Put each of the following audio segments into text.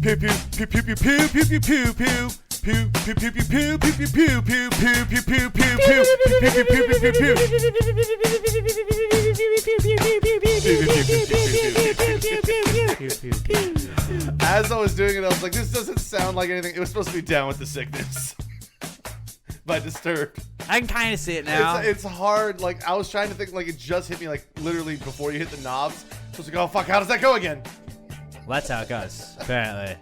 Pew pew pew pew pew pew pew pew pew pew. Pew pew pew pew pew pew pew pew pew pew pew pew pew pew. As I was doing it, I was like, this doesn't sound like anything. It was supposed to be Down with the Sickness by Disturbed. I can kind of see it now. It's hard. Like, I was trying to think, like, it just hit me, like, literally before you hit the knobs. So I was like, oh, fuck, how does that go again? Well, that's how it goes, apparently.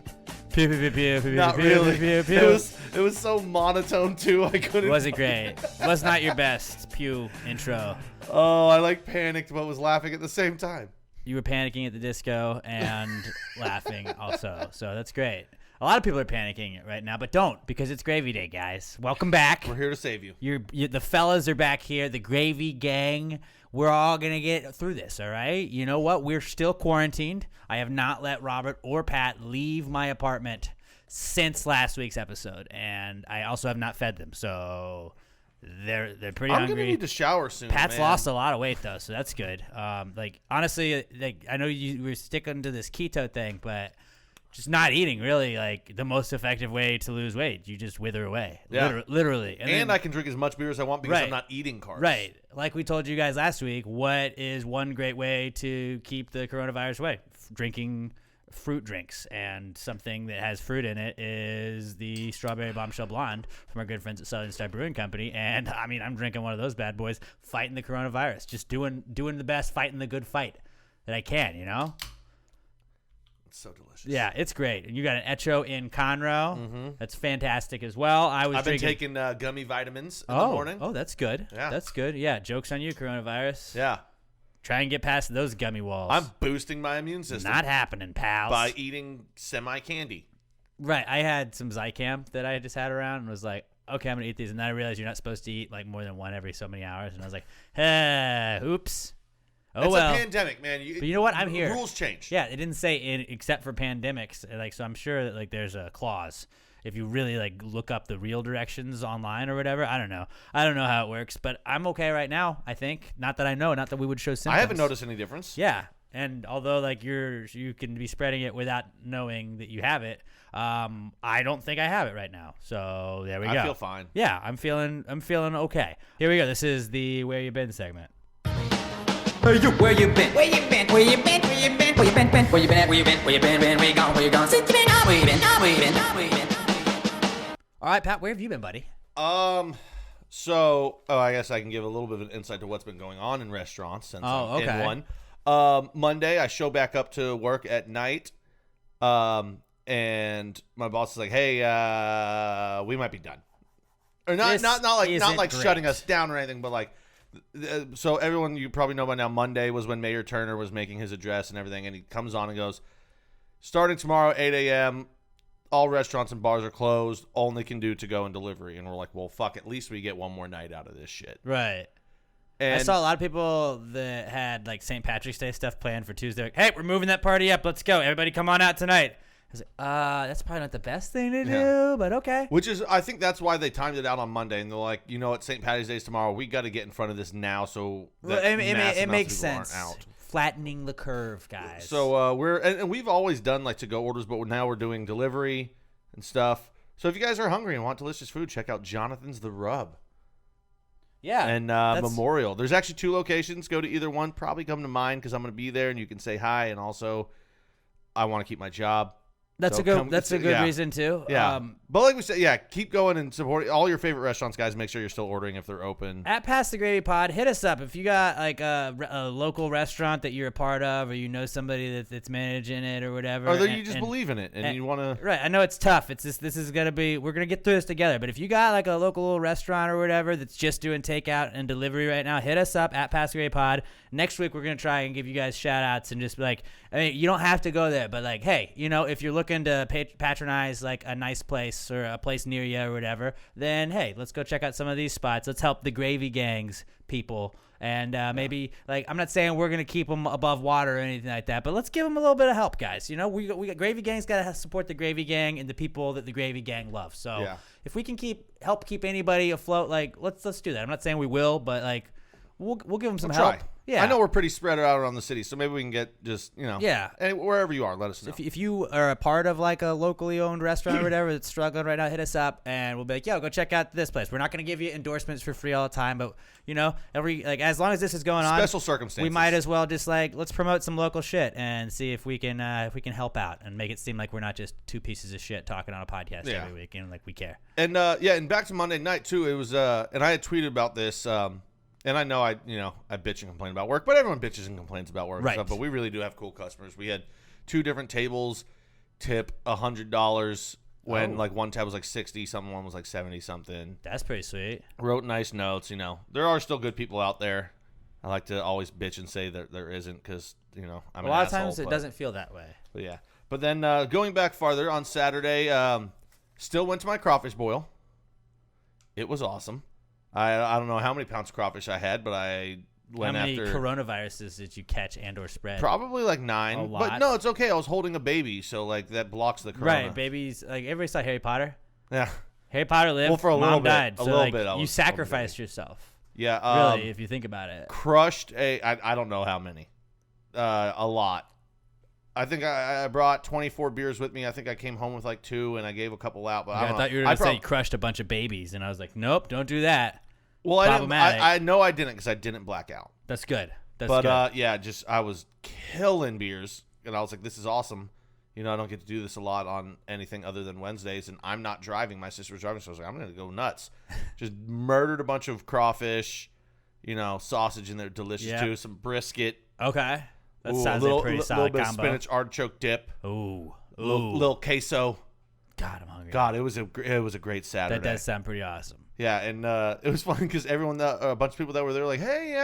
Pew, pew, pew, pew, pew, Not pew, really. pew, pew, pew. It was so monotone, too. I couldn't. It wasn't great. Was not your best Pew intro. Oh, I, like, panicked but was laughing at the same time. You were panicking at the disco and laughing also, so that's great. A lot of people are panicking right now, but don't, because it's Gravy Day, guys. Welcome back. We're here to save you. The fellas are back here, the Gravy Gang. We're all going to get through this, all right? You know what? We're still quarantined. I have not let Robert or Pat leave my apartment since last week's episode, and I also have not fed them, so they're pretty hungry. I'm going to need to shower soon, Pat's man. lost a lot of weight, though, so that's good. Like, honestly, like, I know you were sticking to this keto thing, but just not eating really like the most effective way to lose weight. You just wither away, literally. And then, I can drink as much beer as I want because I'm not eating carbs. Right. Like we told you guys last week, what is one great way to keep the coronavirus away? Drinking fruit drinks. And something that has fruit in it is the Strawberry Bombshell Blonde from our good friends at Southern Star Brewing Company. And, I mean, I'm drinking one of those bad boys, fighting the coronavirus. Just doing the best, fighting the good fight that I can, you know? So delicious. Yeah, it's great. And you got an Echo in Conroe. Mm-hmm. That's fantastic as well. I've been taking gummy vitamins in the morning. Oh, that's good. Yeah. That's good. Yeah, joke's on you, coronavirus. Yeah. Try and get past those gummy walls. I'm boosting my immune system. Not happening, pals. By eating semi-candy. Right. I had some Zycam that I just had around and was like, okay, I'm going to eat these. And then I realized you're not supposed to eat like more than one every so many hours. And I was like, hey, oops. Oh, it's well. a pandemic, man. But you know what? I'm here. Rules change. Yeah, it didn't say except for pandemics. Like, so I'm sure that like there's a clause if you really like look up the real directions online or whatever. I don't know how it works, but I'm okay right now. I think not that we would show symptoms. I haven't noticed any difference. Yeah, and although like you can be spreading it without knowing that you have it, I don't think I have it right now. So there we go. I feel fine. Yeah, I'm feeling okay. Here we go. This is the Where You Been segment. Where you been? Where you been? Where you been? Where you been? Where you been? Where you been? Where you been? Where you been? Where you been? Where you gone? Where you gone? Since you been? Where you been? Where you been? Where you been? All right, Pat, where have you been, buddy? So I guess I can give a little bit of an insight to what's been going on in restaurants since I'm in one. Monday, I show back up to work at night, and my boss is like, "Hey, we might be done," or not like shutting us down or anything, but like. So everyone, you probably know by now, Monday was when Mayor Turner was making his address and everything, and he comes on and goes, starting tomorrow 8 a.m., all restaurants and bars are closed, only can do to-go and delivery. And we're like, well, fuck, at least we get one more night out of this shit. Right. And I saw a lot of people that had like St. Patrick's Day stuff planned for Tuesday. Like, hey, we're moving that party up. Let's go. Everybody come on out tonight. I was like, that's probably not the best thing to do, but okay. Which is, I think that's why they timed it out on Monday, and they're like, you know what, St. Patty's Day's tomorrow. We got to get in front of this now, so that it makes sense. Out. Flattening the curve, guys. So we've always done like to-go orders, but now we're doing delivery and stuff. So if you guys are hungry and want delicious food, check out Jonathan's The Rub. Yeah, and Memorial. There's actually 2 locations. Go to either one. Probably come to mine because I'm going to be there, and you can say hi. And also, I want to keep my job. That's a good reason too. Yeah. But like we said, keep going and support all your favorite restaurants, guys. Make sure you're still ordering if they're open. At Pass the Gravy Pod, hit us up if you got like a local restaurant that you're a part of, or you know somebody that's managing it or whatever. Or that you just believe in it and you want to. Right. I know it's tough. It's just, we're gonna get through this together. But if you got like a local restaurant or whatever that's just doing takeout and delivery right now, hit us up at Pass the Gravy Pod. Next week we're gonna try and give you guys shout outs and just be like, I mean, you don't have to go there, but like, hey, you know, if you're looking to patronize like a nice place or a place near you or whatever, then hey, let's go check out some of these spots. Let's help the Gravy Gang's people. And maybe, like, I'm not saying we're going to keep them above water or anything like that, but let's give them a little bit of help, guys. You know, we got Gravy Gang's got to support the Gravy Gang and the people that the Gravy Gang loves. So if we can help keep anybody afloat, like, let's do that. I'm not saying we will, but, like, we'll give them some help. Yeah. I know we're pretty spread out around the city, so maybe we can get just, Yeah. and wherever you are, let us know. If you are a part of like a locally owned restaurant or whatever that's struggling right now, hit us up and we'll be like, yo, go check out this place. We're not going to give you endorsements for free all the time, but as long as this is going on, special circumstances, we might as well just let's promote some local shit and see if we can help out and make it seem like we're not just two pieces of shit talking on a podcast every week and like we care. And and back to Monday night too. It was and I had tweeted about this. And I know I bitch and complain about work, but everyone bitches and complains about work. Right. Stuff, but we really do have cool customers. We had 2 different tables tip $100 when like one tab was like 60 something, one was like 70 something. That's pretty sweet. Wrote nice notes. There are still good people out there. I like to always bitch and say that there isn't because I'm a lot of times it doesn't feel that way. But yeah. But then going back farther on Saturday, still went to my crawfish boil. It was awesome. I don't know how many pounds of crawfish I had, but I went after. How many after coronaviruses did you catch and or spread? Probably like 9. A lot. But no, it's okay. I was holding a baby, so like that blocks the corona. Right, babies. Like everybody saw Harry Potter. Yeah. Harry Potter lived. Well, for a Mom little bit. died. A so little like, bit. You sacrificed yourself. Yeah. Really, if you think about it. Crushed I don't know how many. A lot. I think I brought 24 beers with me. I think I came home with like 2, and I gave a couple out. But I thought you were going to say you crushed a bunch of babies, and I was like, nope, don't do that. Well, I know I didn't because I didn't black out. That's good. But I was killing beers, and I was like, this is awesome. I don't get to do this a lot on anything other than Wednesdays, and I'm not driving. My sister was driving, so I was like, I'm going to go nuts. Just murdered a bunch of crawfish, sausage in there, delicious too, some brisket. Okay. That sounds like a pretty solid little bit combo. Of spinach artichoke dip. Ooh. Little queso. God, I'm hungry. God, it was a great Saturday. That does sound pretty awesome. Yeah, and it was fun because a bunch of people that were there were like, hey,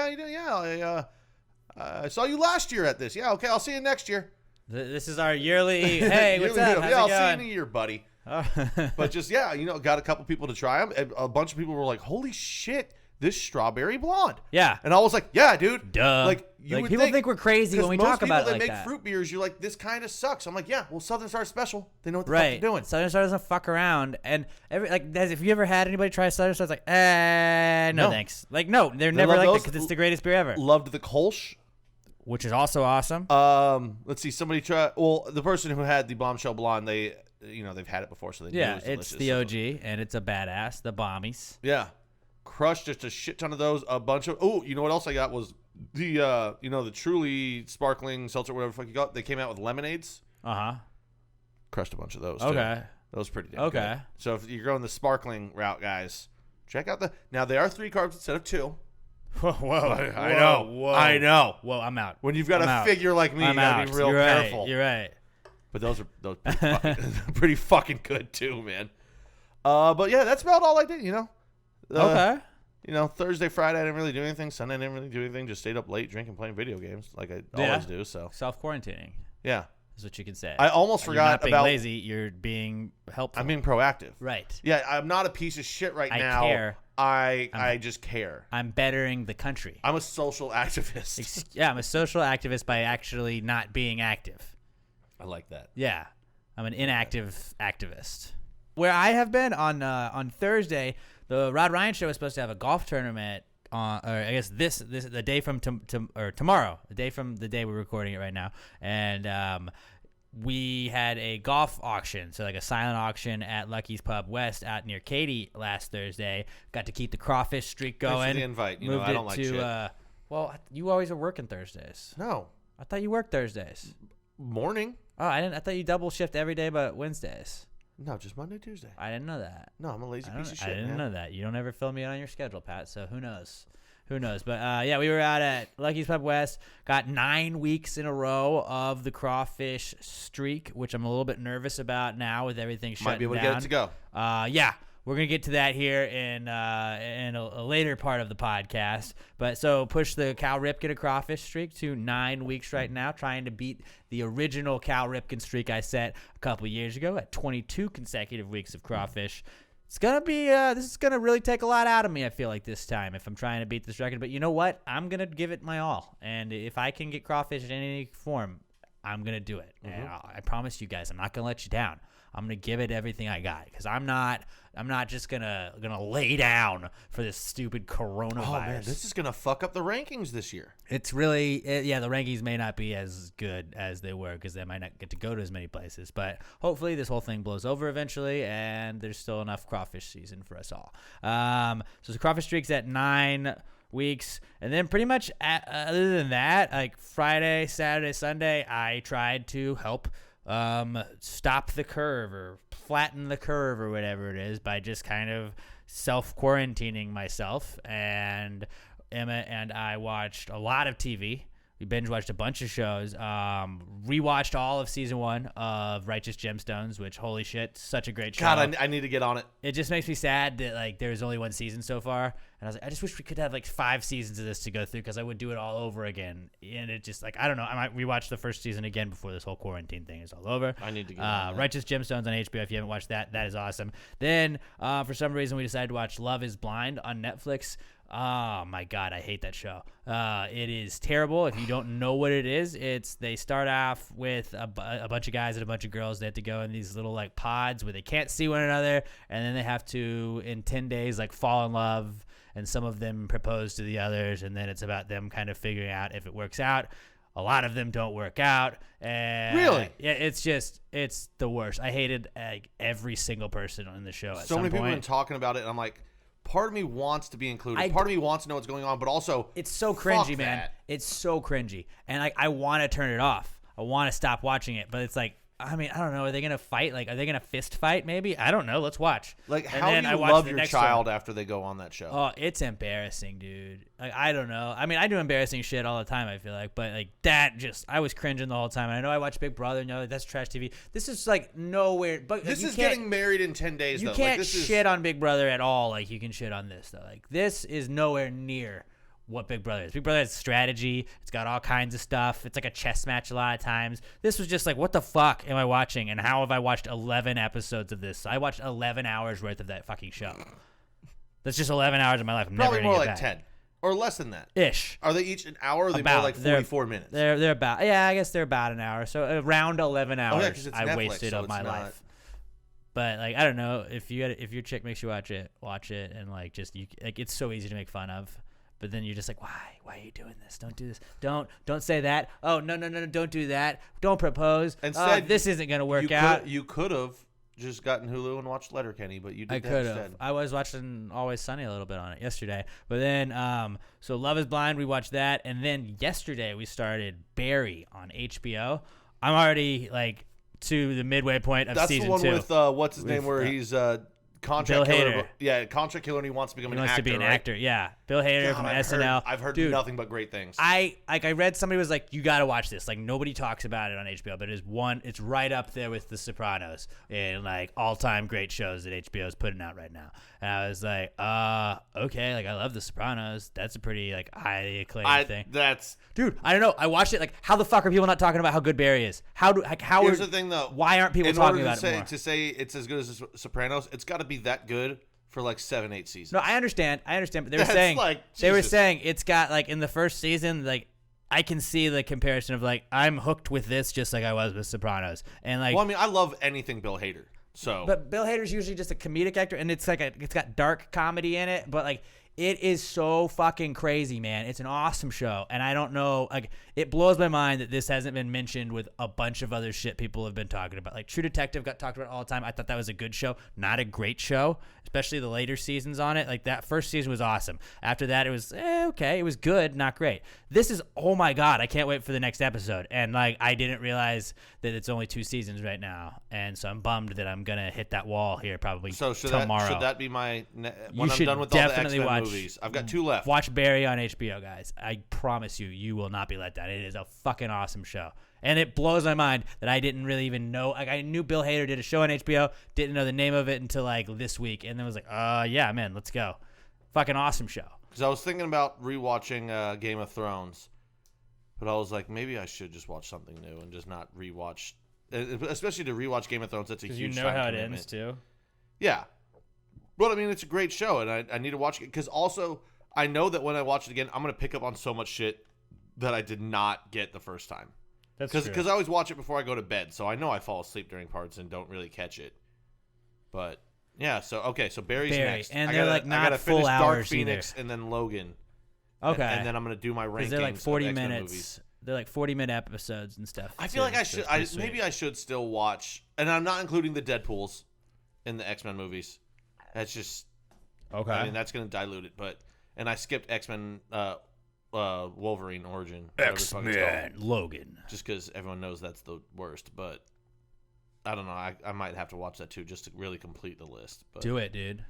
I saw you last year at this. Yeah, okay, I'll see you next year. This is our yearly, hey, what's up? How's I'll it going? see you in a year, buddy. But just, got a couple people to try them. A bunch of people were like, holy shit, this strawberry blonde. Yeah. And I was like, yeah, dude. Duh. Like, people think we're crazy when we talk about it like that. Most people that make fruit beers, you're like, this kind of sucks. I'm like, yeah, well, Southern Star's special. They know what the fuck they're doing. Southern Star doesn't fuck around. And if you ever had anybody try Southern Star, it's like, no thanks. Like, no, they're never like that because it's the greatest beer ever. Loved the Kolsch. Which is also awesome. Let's see. Somebody try. Well, the person who had the Bombshell Blonde, they've had it before, so they knew it was delicious. It's the OG, and it's a badass. The Bombies. Yeah, crushed just a shit ton of those. A bunch of. Oh, you know what else I got was the the truly sparkling seltzer, whatever the fuck you got. They came out with lemonades. Crushed a bunch of those. Okay. Too. That was pretty damn good. So if you're going the sparkling route, guys, check out now they are 3 carbs instead of 2. I know. Whoa, I'm out. When you've got a figure like me, you gotta be real careful. You're right. But those pretty fucking good too, man. But yeah, that's about all I did. Okay. Thursday, Friday, I didn't really do anything. Sunday, I didn't really do anything. Just stayed up late, drinking, playing video games, like I always do. So self-quarantining. Yeah. Is what you can say. I almost forgot about. You're not being lazy. You're being helpful. I'm being proactive. Right. Yeah, I'm not a piece of shit now. I care. I just care. I'm bettering the country. I'm a social activist. I'm a social activist by actually not being active. I like that. Yeah. I'm an inactive activist. Where I have been on Thursday, the Rod Ryan Show is supposed to have a golf tournament or I guess this the day from or tomorrow, the day from the day we're recording it right now, and we had a golf auction, so like a silent auction at Lucky's Pub West out near Katy last Thursday. Got to keep the crawfish streak going. Thanks for the invite. I don't like shit. Well, you always are working Thursdays. No, I thought you worked Thursdays. Morning. Oh, I didn't. I thought you double shift every day but Wednesdays. No, just Monday, Tuesday. I didn't know that. No, I'm a lazy piece of shit. I didn't know that. You don't ever fill me in on your schedule, Pat. So who knows? Who knows? But we were out at Lucky's Pub West. Got 9 weeks in a row of the crawfish streak, which I'm a little bit nervous about now with everything shutting down. Might be able to get it to go. Yeah. We're going to get to that here in a later part of the podcast. But so push the Cal Ripken crawfish streak to 9 weeks right now, trying to beat the original Cal Ripken streak I set a couple years ago at 22 consecutive weeks of crawfish. It's going to be this is going to really take a lot out of me, I feel like, this time if I'm trying to beat this record. But you know what? I'm going to give it my all. And if I can get crawfish in any form, I'm going to do it. And I promise you guys, I'm not going to let you down. I'm gonna give it everything I got because I'm not just gonna lay down for this stupid coronavirus. Oh man, this is gonna fuck up the rankings this year. It's really the rankings may not be as good as they were because they might not get to go to as many places. But hopefully this whole thing blows over eventually, and there's still enough crawfish season for us all. So the crawfish streak's at 9 weeks, and then pretty much other than that, like Friday, Saturday, Sunday, I tried to help stop the curve or flatten the curve or whatever it is by just kind of self-quarantining myself. And Emma and I watched a lot of TV. We binge watched a bunch of shows. Rewatched all of season 1 of Righteous Gemstones, which holy shit, such a great show. God, I need to get on it. It just makes me sad that like there's only 1 season so far, and I was like, I just wish we could have like 5 seasons of this to go through because I would do it all over again. And it just like I don't know, I might rewatch the first season again before this whole quarantine thing is all over. I need to get on that. Righteous Gemstones on HBO. If you haven't watched that, that is awesome. Then for some reason we decided to watch Love Is Blind on Netflix. Oh my God, I hate that show. It is terrible. If you don't know what it is, they start off with a bunch of guys and a bunch of girls. They have to go in these little like pods where they can't see one another, and then they have to in 10 days like fall in love, and some of them propose to the others, and then it's about them kind of figuring out if it works out. A lot of them don't work out. And really? Yeah, it's the worst. I hated every single person on the show at so some many people point. have been talking about it, and I'm like, part of me wants to be included. Part of me wants to know what's going on, but also it's so cringy, man. It's so cringy, and like I want to turn it off. I want to stop watching it, but it's like I mean I don't know. Are they gonna fight? Like are they gonna fist fight? Maybe I don't know. Let's watch. Like how do you love your child after they go on that show? Oh, it's embarrassing, dude. Like I don't know. I mean I do embarrassing shit all the time. I feel like, but like that just I was cringing the whole time. And I know I watch Big Brother. And like, that's trash TV. This is like nowhere. But this is getting married in 10 days. You though. can't like, shit on Big Brother at all. Like you can shit on this though. Like this is nowhere near what Big Brother is. Big Brother has strategy. It's got all kinds of stuff. It's like a chess match a lot of times. This was just like, what the fuck am I watching? And how have I watched 11 episodes of this? So I watched 11 hours worth of that fucking show. That's just 11 hours of my life. I'm probably never more gonna like get back. 10 or less than that. Ish. Are they each an hour? Or are they more like 44 minutes? They're about, yeah, I guess they're about an hour. So around 11 hours it's I Netflix, wasted so of my it's not... life. But like I don't know if your chick makes you watch it, and like just you like it's so easy to make fun of. But then you're just like, why are you doing this? Don't do this. Don't say that. Oh no, don't do that. Don't propose. Instead, this isn't gonna work out. You could have just gotten Hulu and watched Letterkenny, but you did that could instead. have. I was watching Always Sunny a little bit on it yesterday. But then so Love Is Blind, we watched that, and then yesterday we started Barry on HBO. I'm already like to the midway point of season 2. That's the one with what's his name where he's contract Bill killer. Hader. Yeah, contract killer, and he wants to become an actor. He wants to be an actor. Yeah, Bill Hader from SNL. I've heard Dude, nothing but great things. I read somebody was like, you got to watch this. Like nobody talks about it on HBO, but it's right up there with The Sopranos and like all-time great shows that HBO is putting out right now. And I was like, okay, like I love The Sopranos. That's a pretty like highly acclaimed thing. Dude, I don't know. I watched it. Like, how the fuck are people not talking about how good Barry is? Here's the thing, though. Why aren't people talking about it more? To say it's as good as The Sopranos, it's got to be that good for like 7-8 seasons. No, I understand, but they were saying it's got like in the first season, like I can see the comparison of like I'm hooked with this just like I was with Sopranos, and like. Well, I mean, I love anything Bill Hader. So, but Bill Hader's usually just a comedic actor, and it's got dark comedy in it, but like. It is so fucking crazy, man. It's an awesome show, and I don't know, like, it blows my mind that this hasn't been mentioned with a bunch of other shit people have been talking about. Like, True Detective got talked about all the time. I thought that was a good show, not a great show, especially the later seasons on it. Like, that first season was awesome. After that, it was, okay. It was good, not great. This is, oh my God, I can't wait for the next episode. And, like, I didn't realize that it's only 2 seasons right now, and so I'm bummed that I'm going to hit that wall here probably tomorrow. Should that be my, when I'm done with all the X-Men movies? I've got 2 left. Watch Barry on HBO, guys. I promise you will not be let down. It is a fucking awesome show. And it blows my mind that I didn't really even know. Like, I knew Bill Hader did a show on HBO, didn't know the name of it until, like, this week. And then was like, yeah, man, let's go. Fucking awesome show. Because I was thinking about rewatching Game of Thrones, but I was like, maybe I should just watch something new and just not rewatch. Especially to rewatch Game of Thrones, that's a huge you know how it ends, too? Yeah. But, I mean, it's a great show, and I need to watch it. Because also, I know that when I watch it again, I'm going to pick up on so much shit that I did not get the first time. That's true. Because I always watch it before I go to bed, so I know I fall asleep during parts and don't really catch it. But yeah, so Barry's next, and I they're gotta, like I not gotta full finish Dark hours Phoenix either. and then Logan. Okay, and then I'm gonna do my rankings. They're like 40 of X-Men minutes. movies. They're like 40-minute episodes and stuff. I feel like I should. Maybe I should still watch, and I'm not including the Deadpools in the X-Men movies. That's just okay. I mean, that's gonna dilute it, and I skipped X-Men. Wolverine Origin. X-Men Logan. Just because everyone knows that's the worst, but I don't know. I might have to watch that too just to really complete the list. But do it, dude.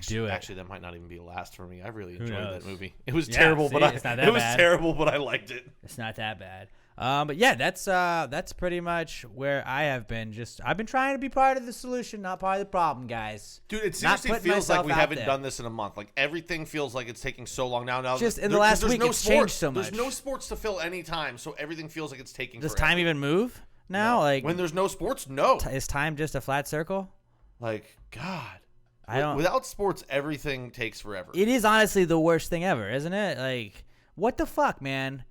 Do it. Actually, that might not even be last for me. I really enjoyed knows? that movie. It was terrible, see, but it's not that it was bad. terrible, but I liked it. It's not that bad. But yeah, that's pretty much where I have been. I've been trying to be part of the solution, not part of the problem, guys. Dude, it seriously feels like we haven't there. done this in a month. Like everything feels like it's taking so long now. Just in the last week, it's changed so much. There's no sports to fill any time, so everything feels like it's taking. Does forever. time even move now? No. Like when there's no sports, no. Is time just a flat circle? Like God, I don't. Without sports, everything takes forever. It is honestly the worst thing ever, isn't it? Like, what the fuck, man?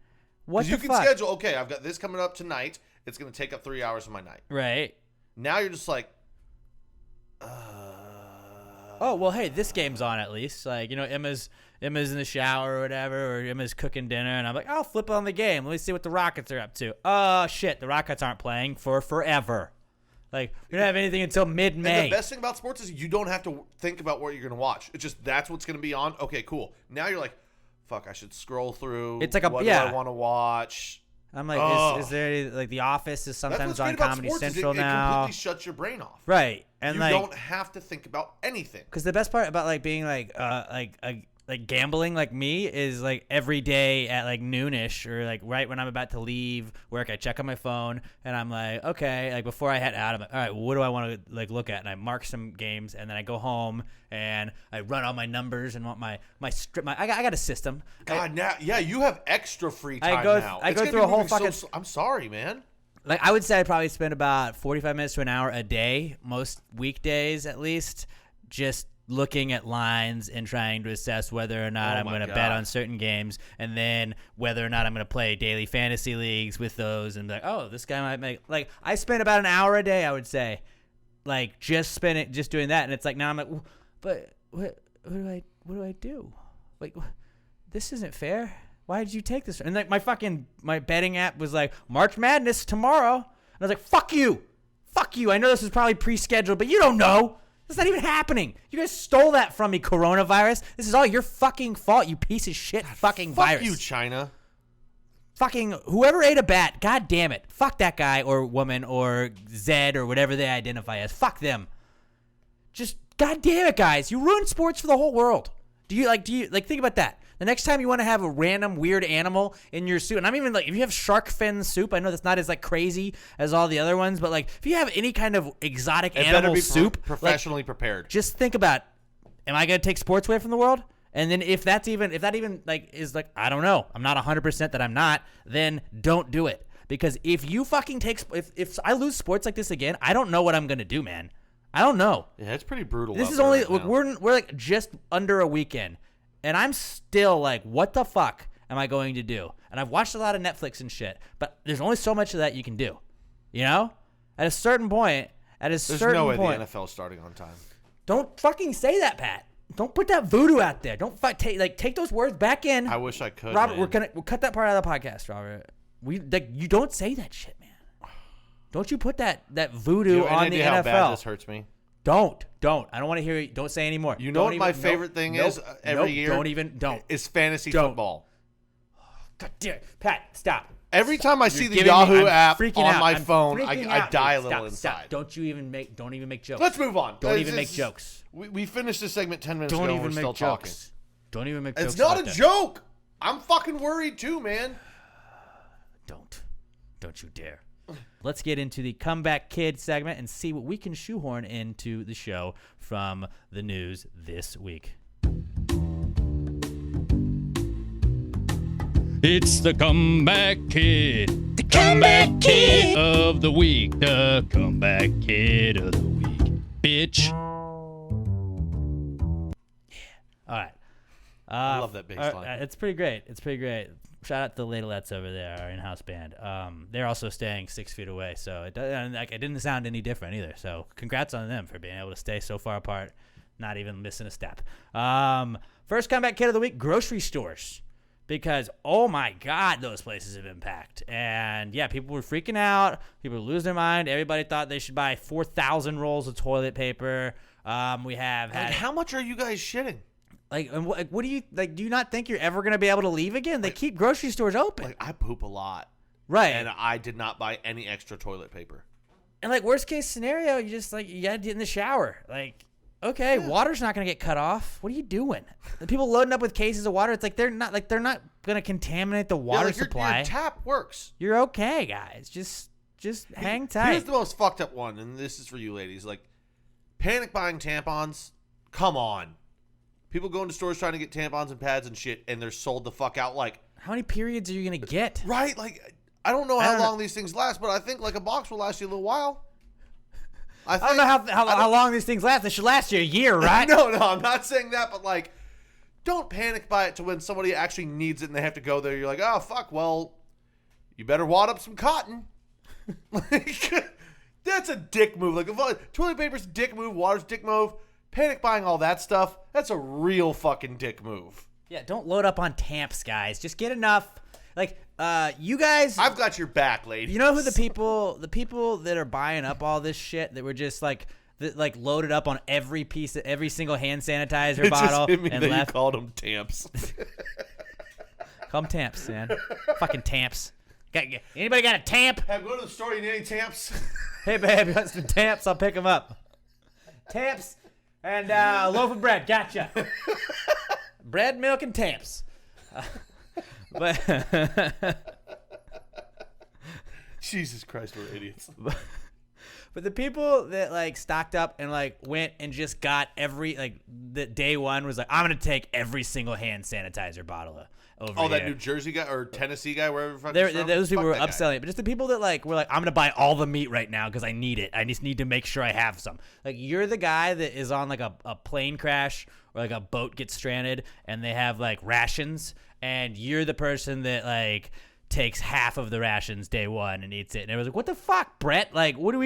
What the you fuck? can schedule. Okay, I've got this coming up tonight. It's going to take up 3 hours of my night. Right. Now you're just like, oh well, hey, this game's on at least. Like, you know, Emma's in the shower or whatever, or Emma's cooking dinner, and I'm like, I'll flip on the game. Let me see what the Rockets are up to. Oh shit, the Rockets aren't playing for forever. Like, we don't have anything until mid-May. And the best thing about sports is you don't have to think about what you're going to watch. It's just that's what's going to be on. Okay, cool. Now you're like, fuck, I should scroll through. It's like what do I want to watch? I'm like, is there any, like The Office is sometimes on Comedy Central now? It completely shuts your brain off. Right, and you like, don't have to think about anything. Because the best part about like being like gambling like me is like every day at like noonish or like right when I'm about to leave work, I check on my phone and I'm like, okay, like before I head out, I'm like, all right, what do I want to like look at? And I mark some games and then I go home and I run all my numbers and want my strip. I got a system. God, now, yeah, you have extra free time now. I go through a whole fucking. I'm sorry, man. Like I would say, I probably spend about 45 minutes to an hour a day, most weekdays at least, just looking at lines and trying to assess whether or not I'm going to bet on certain games, and then whether or not I'm going to play daily fantasy leagues with those, and be like, oh, this guy might make. Like I spend about an hour a day, I would say, like just doing that, and it's like now I'm like, but what do I do? Like this isn't fair. Why did you take this? And like my betting app was like March Madness tomorrow, and I was like, fuck you. I know this was probably pre-scheduled, but you don't know. It's not even happening. You guys stole that from me, coronavirus. This is all your fucking fault, you piece of shit fucking virus. Fuck you, China. Fucking whoever ate a bat, god damn it. Fuck that guy or woman or Zed or whatever they identify as. Fuck them. Just god damn it, guys. You ruined sports for the whole world. Do you think about that? The next time you want to have a random weird animal in your soup, and I'm even like, if you have shark fin soup, I know that's not as like crazy as all the other ones, but like if you have any kind of exotic animal soup, professionally prepared. Just think about, am I going to take sports away from the world? And then if that even like is like, I don't know, I'm not 100% that I'm not, then don't do it. Because if you fucking if I lose sports like this again, I don't know what I'm going to do, man. I don't know. Yeah, it's pretty brutal. This is only we're like just under a weekend. And I'm still like, what the fuck am I going to do? And I've watched a lot of Netflix and shit, but there's only so much of that you can do. You know? At a certain point, there's no way the NFL is starting on time. Don't fucking say that, Pat. Don't put that voodoo out there. Don't take those words back in. I wish I could, Robert, man. we'll cut that part out of the podcast, Robert. You don't say that shit, man. Don't you put that voodoo on the NFL. How bad this hurts me? Don't. I don't want to hear you. Don't say anymore. You know what my favorite thing is every year? Don't. Is fantasy football. God damn it. Pat, stop. Every time I see the Yahoo app on my phone, I'm I die a little stop, inside. Stop. Don't even make jokes. Let's move on. Don't even make jokes. We finished this segment 10 minutes Don't ago even and we're make still jokes. talking. Don't even make jokes. It's not a joke. I'm fucking worried too, man. Don't you dare. Let's get into the Comeback Kid segment and see what we can shoehorn into the show from the news this week. It's the Comeback Kid. The Comeback Kid of the week. The Comeback Kid of the week. Bitch. All right. I love that bass line. It's pretty great. It's pretty great. Shout out to the Ladelettes over there, our in-house band. They're also staying 6 feet away, so it didn't sound any different either. So congrats on them for being able to stay so far apart, not even missing a step. First comeback kid of the week, grocery stores. Because, oh my God, those places have been packed. And, yeah, people were freaking out. People were losing their mind. Everybody thought they should buy 4,000 rolls of toilet paper. We have had... how much are you guys shitting? What do you... do you not think you're ever going to be able to leave again? They keep grocery stores open. I poop a lot. Right. And I did not buy any extra toilet paper. And, worst case scenario, you just, you got to get in the shower. Okay, water's not going to get cut off. What are you doing? The people loading up with cases of water, it's they're not going to contaminate the water supply. Your tap works. You're okay, guys. Just hang tight. Here's the most fucked up one, and this is for you ladies. Panic buying tampons. Come on. People go into stores trying to get tampons and pads and shit, and they're sold the fuck out how many periods are you going to get? Right? I don't know how long these things last, but I think a box will last you a little while. I don't know how long these things last. They should last you a year, right? No, I'm not saying that, but don't panic buy it to when somebody actually needs it and they have to go there. You're oh, fuck, well, you better wad up some cotton. That's a dick move. Toilet paper's a dick move, water's a dick move. Panic buying all that stuff, that's a real fucking dick move. Yeah, don't load up on Tamps, guys. Just get enough. You guys, I've got your back, lady. You know who the people that are buying up all this shit that were just loaded up on every single hand sanitizer bottle and left. You called them Tamps. Call them Tamps, man. Fucking Tamps. Anybody got a Tamp? Hey, go to the store. You need any Tamps? Hey, babe, you want some Tamps? I'll pick them up. Tamps and a loaf of bread. Gotcha. Bread, milk, and Tamps. But Jesus Christ, we're idiots. But the people that stocked up and went and just got every the day one was I'm gonna take every single hand sanitizer bottle over here. That New Jersey guy or Tennessee guy, wherever fucking those people were upselling it. But just the people that were I'm gonna buy all the meat right now because I need it. I just need to make sure I have some. You're the guy that is on a plane crash or a boat gets stranded and they have rations. And you're the person that takes half of the rations day one and eats it. And everyone's what the fuck, Brett? What do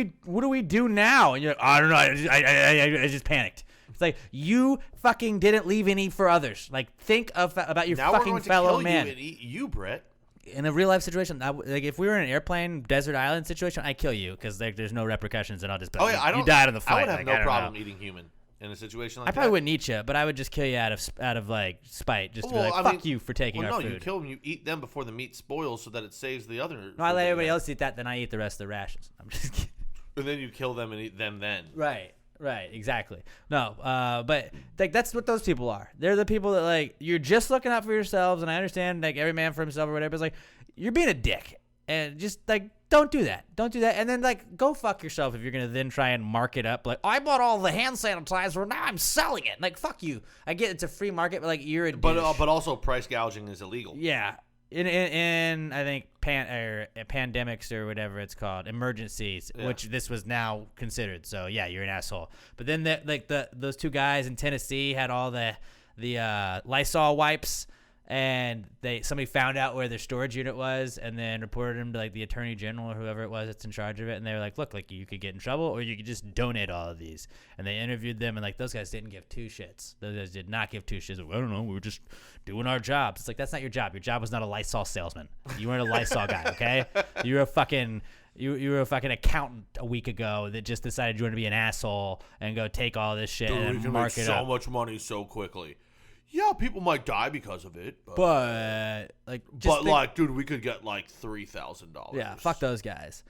we do now? And you're I don't know. I just panicked. It's you fucking didn't leave any for others. Think about your fucking fellow man. Now we're going to kill you and eat you, Brett. In a real life situation, if we were in an airplane, desert island situation, I'd kill you because there's no repercussions and I'll just. You died on the flight. I would have no problem eating human. In a situation like that, I probably wouldn't eat you, but I would just kill you out of spite, just to be fuck you for taking our food. No, you kill them, you eat them before the meat spoils, so that it saves the other. No, I let everybody else eat that, then I eat the rest of the rations. I'm just kidding. And then you kill them and eat them then. Right, exactly. No, but that's what those people are. They're the people that you're just looking out for yourselves, and I understand every man for himself or whatever. It's you're being a dick, and just don't do that. Don't do that. And then go fuck yourself if you're gonna then try and mark it up. I bought all the hand sanitizer, now I'm selling it. Fuck you. I get it's a free market, but you're a douche. But also price gouging is illegal. Yeah. In I think pandemics or whatever it's called, emergencies, which this was now considered. So yeah, you're an asshole. But then those two guys in Tennessee had all the Lysol wipes. And somebody found out where their storage unit was and then reported them to the attorney general or whoever it was that's in charge of it. And they were look, you could get in trouble or you could just donate all of these. And they interviewed them and those guys didn't give two shits. Those guys did not give two shits. I don't know. We were just doing our jobs. It's that's not your job. Your job was not a Lysol salesman. You weren't a Lysol guy. Okay. You were a fucking accountant a week ago that just decided you wanted to be an asshole and go take all this shit and mark it up. So much money so quickly. Yeah, people might die because of it, but dude, we could get $3,000. Yeah, fuck those guys.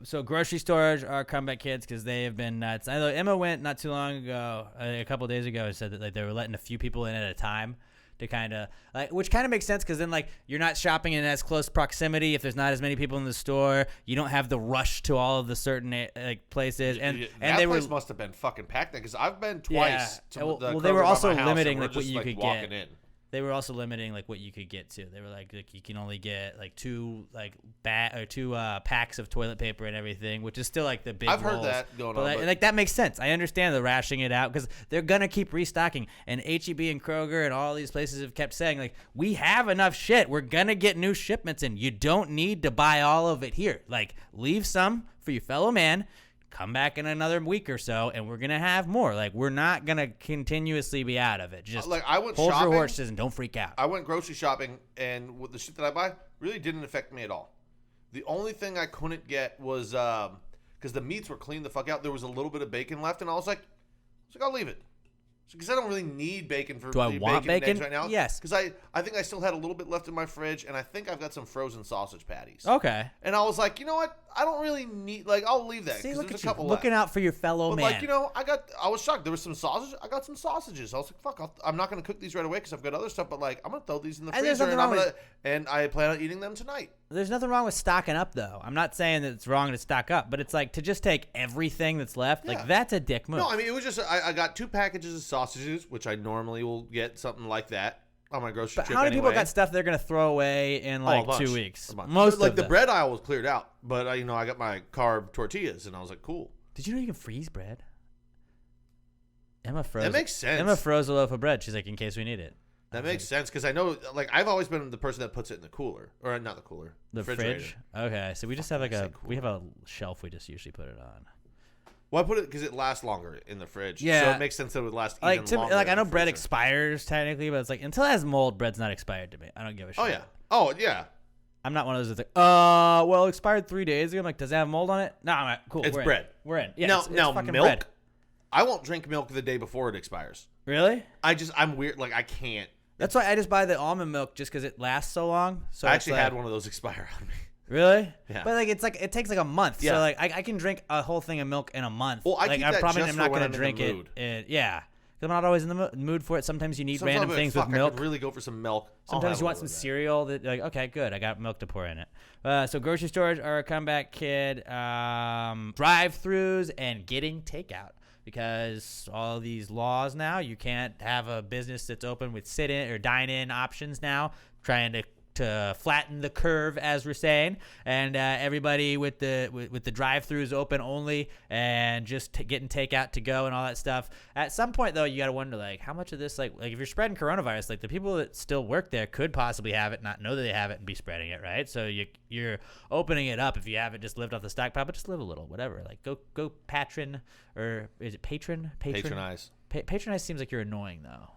So grocery stores are comeback kids because they have been nuts. I know Emma went not too long ago, a couple of days ago, and said that they were letting a few people in at a time to kind of which kind of makes sense because then you're not shopping in as close proximity. If there's not as many people in the store, you don't have the rush to all of the certain places. And that place must have been fucking packed because I've been twice. Well, they were also limiting what you could get. They were also limiting like what you could get to. They were like you can only get like two packs of toilet paper and everything, which is still like the big. I've heard rolls. that going but on, and like that makes sense. I understand the rationing it out because they're gonna keep restocking. And HEB and Kroger and all these places have kept saying like we have enough shit. We're gonna get new shipments in. You don't need to buy all of it here. Like leave some for your fellow man. Come back in another week or so, and we're gonna have more. Like we're not gonna continuously be out of it. Just like I went hold shopping, your horses and don't freak out. I went grocery shopping, and with the shit that I buy really didn't affect me at all. The only thing I couldn't get was because the meats were cleaned the fuck out. There was a little bit of bacon left, and I was like I'll leave it. Because I don't really need bacon for Do I want bacon? Right now. Yes. Because I think I still had a little bit left in my fridge, and I think I've got some frozen sausage patties. Okay. And I was like, you know what? I don't really need, like, I'll leave that. See, look there's at a couple you, looking left. out for your fellow But man. like, you know, I was shocked. There was some sausage. I got some sausages. I was like, fuck, I'm not going to cook these right away because I've got other stuff. But like, I'm going to throw these in the And there's freezer, nothing and I plan on eating them tonight. There's nothing wrong with stocking up, though. I'm not saying that it's wrong to stock up, but it's like to just take everything that's left. Yeah. Like that's a dick move. No, I mean, it was just I got 2 packages of sausages, which I normally will get something like that on my grocery but trip how many anyway. people got stuff they're gonna throw away in like a bunch. 2 weeks? A bunch. Most like of the them. bread aisle was cleared out, but I got my carb tortillas, and I was like, cool. Did you know you can freeze bread? Emma froze. That makes sense. Emma froze a loaf of bread. She's like, in case we need it. That makes sense because I know, like, I've always been the person that puts it in the cooler, or not the cooler, The refrigerator. fridge. Okay, so we just have like Say we have a shelf we just usually put it on. Well, I put it because it lasts longer in the fridge. Yeah. So it makes sense that it would last Like even longer. like I in know the bread freezer. expires technically, but it's like until it has mold, bread's not expired to me. I don't give a shit. Oh yeah. Oh yeah. I'm not one of those that's like, well, it expired 3 days ago. I'm like, does it have mold on it? No, I'm like, cool. It's we're bread. In. We're in. Yeah. Now, it's now fucking milk. bread. I won't drink milk the day before it expires. Really? I'm weird. Like I can't. That's why I just buy the almond milk just because it lasts so long. So I it's actually like, had one of those expire on me. Really? Yeah. But like it takes like a month. Yeah. So like I can drink a whole thing of milk in a month. Well, I like keep I that probably just am for not when going to I'm in drink the mood. it. Yeah. Because I'm not always in the mood for it. Sometimes you need Sometimes random I'm like, things fuck, with milk. I could really go for some milk. Sometimes you want some cereal that like, okay, good, I got milk to pour in it. So grocery stores are a comeback kid. Drive-throughs and getting takeout because all these laws now, you can't have a business that's open with sit-in or dine-in options now, trying to flatten the curve, as we're saying, and everybody with the drive-throughs open only and just getting takeout to go and all that stuff. At some point, though, you got to wonder like how much of this like if you're spreading coronavirus, like the people that still work there could possibly have it, not know that they have it, and be spreading it, right? So you're opening it up if you haven't just lived off the stockpile, but just live a little, whatever. Like go patron, or is it patron? Patronize. Patronize seems like you're annoying though.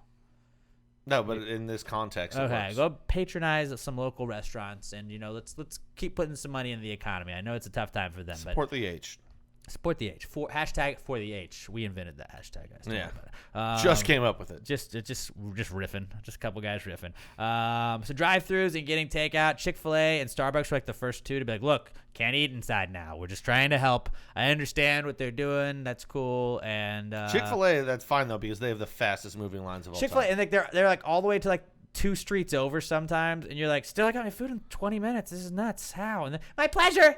No, but in this context, it Okay, works. go patronize some local restaurants, and let's keep putting some money in the economy. I know it's a tough time for them, Support the H. but support the H. Hashtag for the H. We invented that hashtag, guys. Don't Yeah. worry about it. Just came up with it. Just riffing. Just a couple guys riffing. So drive-thrus and getting takeout. Chick-fil-A and Starbucks were like the first two to be like, look, can't eat inside now. We're just trying to help. I understand what they're doing. That's cool. And Chick-fil-A, that's fine though because they have the fastest moving lines of all Chick-fil-A, time. and like they're like all the way to like 2 streets over sometimes, and you're like, still, I got my food in 20 minutes. This is nuts. How? And then, my pleasure.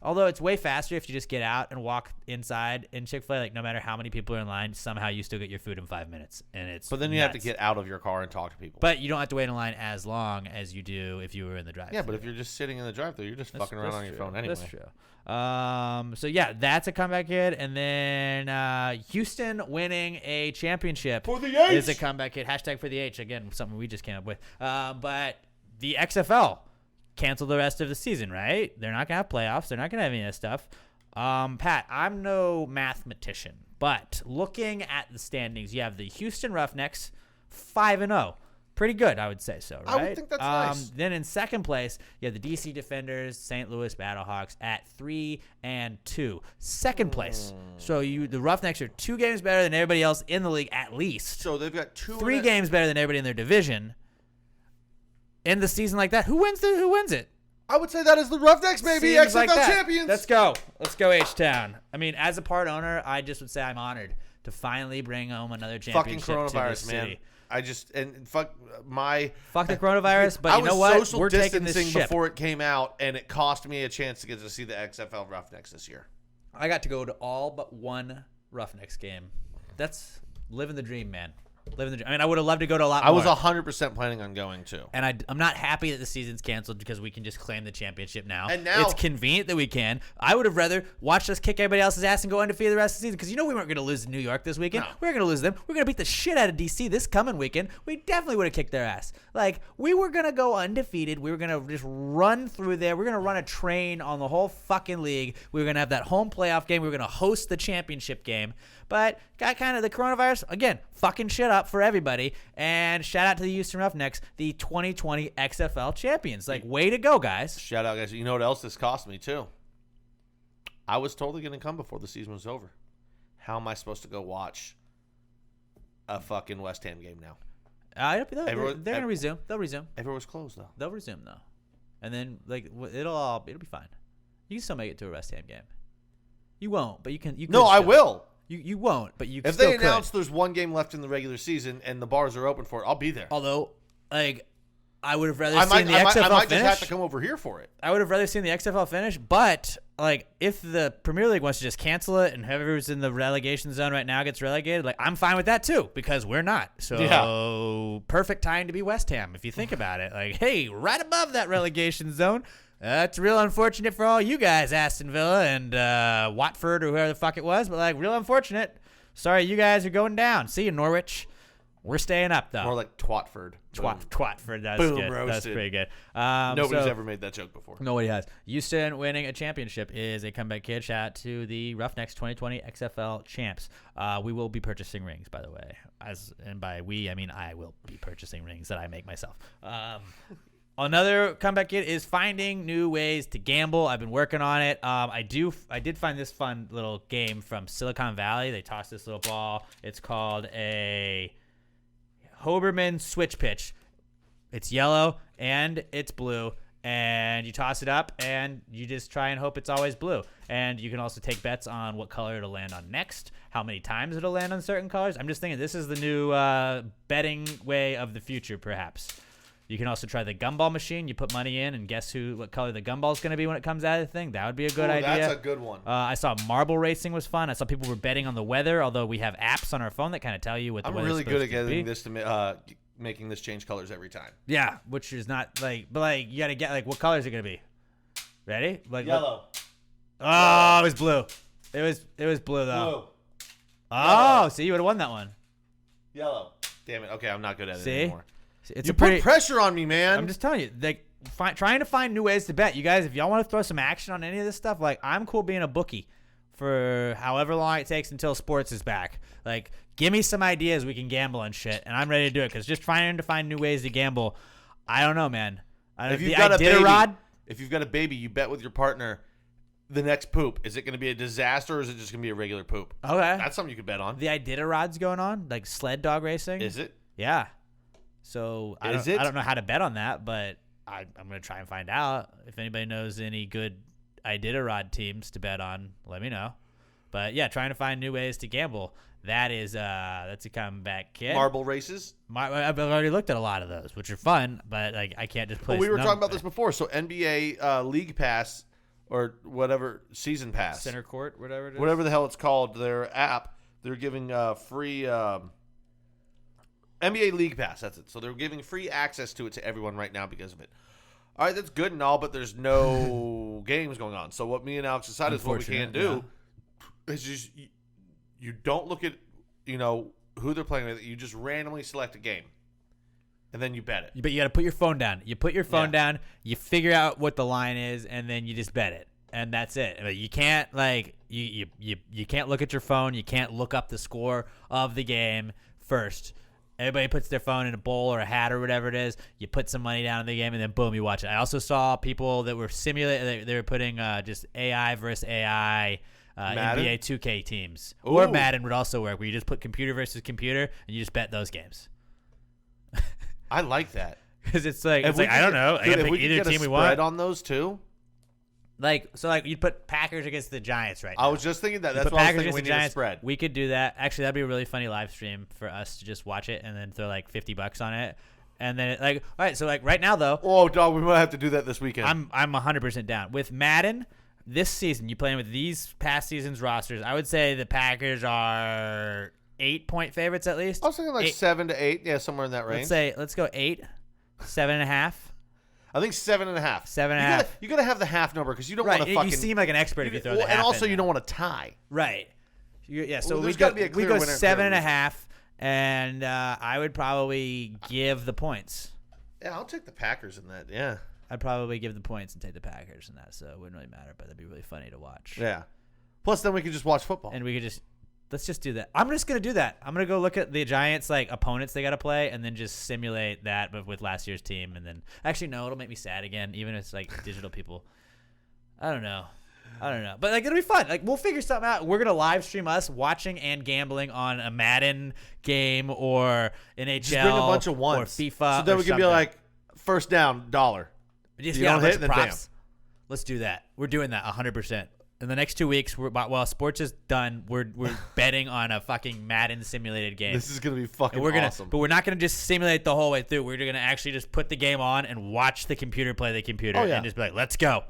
Although it's way faster if you just get out and walk inside in Chick-fil-A. Like no matter how many people are in line, somehow you still get your food in 5 minutes, and it's. But then you have to nuts. get out of your car and talk to people. But you don't have to wait in line as long as you do if you were in the drive-thru. yeah, but if you're just sitting in the drive-thru, you're just fucking around on your true. phone anyway. That's true. So yeah, that's a comeback kid, and then Houston winning a championship For the H! is a comeback kid. Hashtag for the H again, something we just came up with. But the XFL canceled the rest of the season, right? They're not gonna have playoffs. They're not gonna have any of that stuff. Pat, I'm no mathematician, but looking at the standings, you have the Houston Roughnecks 5-0. Pretty good, I would say so, right? I would think that's nice. Then in second place, you have the DC Defenders, St. Louis Battlehawks at 3-2. Second place. So the Roughnecks are 2 games better than everybody else in the league, at least. So they've got 3 games better than everybody in their division. In the season like that, who wins it? I would say that is the Roughnecks, baby. Seems XFL like that. Champions. Let's go, H-Town. I mean, as a part owner, I just would say I'm honored to finally bring home another fucking championship to this coronavirus, man. city. I just and fuck my Fuck the coronavirus, but I you know was what? social We're taking distancing this ship. before it came out, and it cost me a chance to get to see the XFL Roughnecks this year. I got to go to all but one Roughnecks game. That's living the dream, man. Living the dream. I mean, I would have loved to go to a lot I more. was 100% planning on going too. And I'm not happy that the season's canceled because we can just claim the championship now. And now it's convenient that we can. I would have rather watched us kick everybody else's ass and go undefeated the rest of the season because we weren't going to lose to New York this weekend. No. We were going to lose them. We were going to beat the shit out of DC this coming weekend. We definitely would have kicked their ass. Like, we were going to go undefeated. We were going to just run through there. We're going to run a train on the whole fucking league. We were going to have that home playoff game. We were going to host the championship game. But got kind of the coronavirus, again, fucking shit up for everybody. And shout out to the Houston Roughnecks, the 2020 XFL Champions. Like, way to go, guys. Shout out, guys. You know what else this cost me, too? I was totally going to come before the season was over. How am I supposed to go watch a fucking West Ham game now? They're going to resume. They'll resume. Everywhere's closed, though. They'll resume, though. And then, like, it'll be fine. You can still make it to a West Ham game. You won't, but you can. No, I will. You won't, but you if still they announce could. there's one game left in the regular season and the bars are open for it, I'll be there. Although, like, I would have rather seen the XFL finish. I might just have to come over here for it. I would have rather seen the XFL finish, but like, if the Premier League wants to just cancel it and whoever's in the relegation zone right now gets relegated, like, I'm fine with that too because we're not. So perfect time to be West Ham if you think about it. Like, hey, right above that relegation zone. It's real unfortunate for all you guys, Aston Villa and Watford or whoever the fuck it was, but like, real unfortunate. Sorry, you guys are going down. See you, Norwich. We're staying up though. More like Twatford. Twatford. That's Boom, good. roasted. That's pretty good. Nobody's ever made that joke before. Nobody has. Houston winning a championship is a comeback kid. Shout out to the Roughnecks 2020 XFL champs. We will be purchasing rings, by the way. And by we, I mean I will be purchasing rings that I make myself. Another comeback kid is finding new ways to gamble. I've been working on it. I did find this fun little game from Silicon Valley. They toss this little ball. It's called a Hoberman switch pitch. It's yellow and it's blue, and you toss it up and you just try and hope it's always blue. And you can also take bets on what color it'll land on next, how many times it'll land on certain colors. I'm just thinking this is the new betting way of the future, perhaps. You can also try the gumball machine. You put money in and guess what color the gumball's going to be when it comes out of the thing. That would be a good idea. That's a good one. I saw marble racing was fun. I saw people were betting on the weather, although we have apps on our phone that kind of tell you what the weather's I'm really good at supposed to be. getting this to making this change colors every time. Yeah, which is not like, but like you got to get like what color is it going to be? Ready? Like Yellow. Oh, it was blue. It was blue though. Blue. Oh, Yellow. see, you would have won that one. Yellow. Damn it. Okay, I'm not good at it See? anymore. It's You put pressure on me, man. I'm just telling you, like, trying to find new ways to bet. You guys, if y'all want to throw some action on any of this stuff, like, I'm cool being a bookie for however long it takes until sports is back. Like, give me some ideas we can gamble on shit, and I'm ready to do it. Because just trying to find new ways to gamble, I don't know, man. If you've got a baby, you bet with your partner the next poop. Is it going to be a disaster, or is it just going to be a regular poop? Okay, that's something you could bet on. The Iditarod's going on, like sled dog racing. Is it? Yeah. So I don't know how to bet on that, but I'm going to try and find out. If anybody knows any good Iditarod teams to bet on, let me know. But yeah, trying to find new ways to gamble. That's a comeback kid. Marble races. I've already looked at a lot of those, which are fun, but like I can't just play. Well, we were talking about this before. So NBA League Pass or whatever season pass, Center Court, whatever it is, whatever the hell it's called, their app. They're giving free. NBA League Pass, that's it. So they're giving free access to it to everyone right now because of it. All right, that's good and all, but there's no games going on. So what me and Alex decided is what we can do is just you don't look at who they're playing with. You just randomly select a game, and then you bet it. But you got to put your phone down. You put your phone down. You figure out what the line is, and then you just bet it, and that's it. But you can't you can't look at your phone. You can't look up the score of the game first. Everybody puts their phone in a bowl or a hat or whatever it is. You put some money down in the game, and then boom, you watch it. I also saw people that were simulating. They were putting just AI versus AI NBA 2K teams. Ooh. Or Madden would also work, where you just put computer versus computer, and you just bet those games. I like that. Because it's like I don't know. I gotta pick either team we want. Spread on those two. Like you'd put Packers against the Giants right now. I was just thinking that. That's why I was thinking we need a spread. We could do that. Actually, that'd be a really funny live stream for us to just watch it and then throw like $50 on it. And then all right, so like right now though. Oh, dog, we might have to do that this weekend. I'm 100% down. With Madden, this season, you playing with these past season's rosters, I would say the Packers are 8-point favorites at least. I was thinking like 7 to 8. Yeah, somewhere in that range. Let's go 8, 7.5. I think 7.5. 7.5. You gotta have the half number because you don't want to fucking. You seem like an expert if you throw the half. And also, in you there. don't want to tie. Right. Yeah. So Well, we gotta be a clear go winner, 7.5, and I would probably give the points. Yeah, I'll take the Packers in that. Yeah. I'd probably give the points and take the Packers in that, so it wouldn't really matter, but that'd be really funny to watch. Yeah. Plus, then we could just watch football. And we could let's just do that. I'm just gonna do that. I'm gonna go look at the Giants like opponents they gotta play, and then just simulate that, but with last year's team. And then actually, no, it'll make me sad again, even if it's like digital people. I don't know, but like it'll be fun. Like we'll figure something out. We're gonna live stream us watching and gambling on a Madden game or NHL. Just bring a bunch of ones or FIFA. So then or we can be something. like, first down, $1. Just, you yeah, don't hit, then props. Let's do that. We're doing that 100%. In the next 2 weeks, while sports is done, we're betting on a fucking Madden simulated game. This is gonna be fucking awesome. But we're not gonna just simulate the whole way through. We're gonna actually just put the game on and watch the computer play the computer, and just be like, "Let's go,"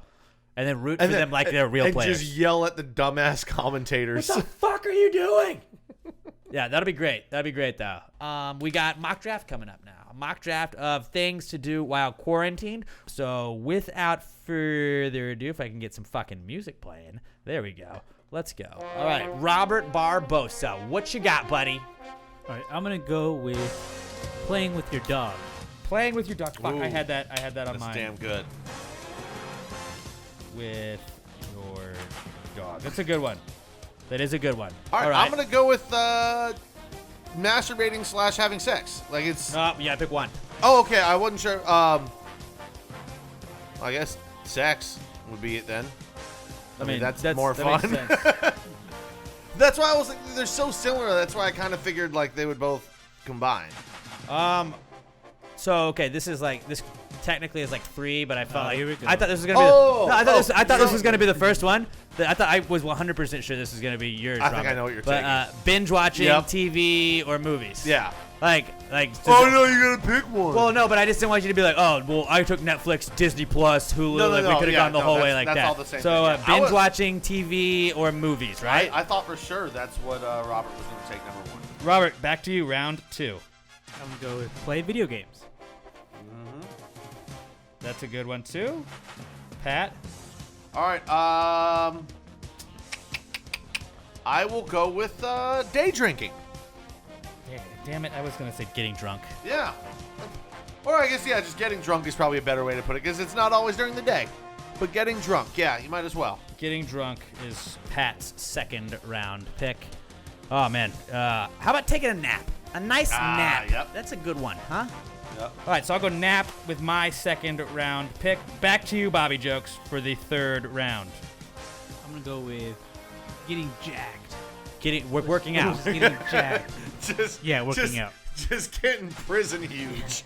and then root for them like they're real players. And just yell at the dumbass commentators. What the fuck are you doing? Yeah, that'll be great. That'll be great though. We got mock draft coming up now. A mock draft of things to do while quarantined. So without further ado, if I can get some fucking music playing. There we go. Let's go. All right, Robert Barbosa. What you got, buddy? All right, I'm gonna go with playing with your dog. Playing with your dog. Fuck, Ooh. I had that on That's mine. damn good. With your dog. That's a good one. That is a good one. All right. I'm gonna go with masturbating / having sex. Like it's. Yeah, pick one. Oh, okay. I wasn't sure. I guess sex would be it then. I mean that's more fun. Makes sense. That's why I was like, they're so similar. That's why I kind of figured like they would both combine. So okay, this technically is like 3, but I felt like here we go. I thought this was gonna be. I thought this was gonna be the first one. I thought I was 100% sure this was gonna be yours. I think Robert. I know what you're but, taking. Binge watching Yep. TV or movies. Yeah. Like. Oh no, you gotta pick one. Well, no, but I just didn't want you to be like, oh, well, I took Netflix, Disney Plus, Hulu. No, we could have gone the whole way like that's that. all the same so thing, yeah. binge watching TV or movies, right? I thought for sure that's what Robert was gonna take number 1. Robert, back to you, round 2. I'm gonna go with play video games. That's a good one too. Pat. All right. I will go with day drinking. Damn it! I was gonna say getting drunk. Yeah. Or I guess, just getting drunk is probably a better way to put it because it's not always during the day. But getting drunk, yeah, you might as well. Getting drunk is Pat's second round pick. Oh, man. How about taking a nap? A nice nap. Yep. That's a good one, huh? Yep. All right, so I'll go nap with my second round pick. Back to you, Bobby Jokes, for the third round. I'm gonna go with getting jacked. Working out. Getting jacked. Working out. Just getting prison huge.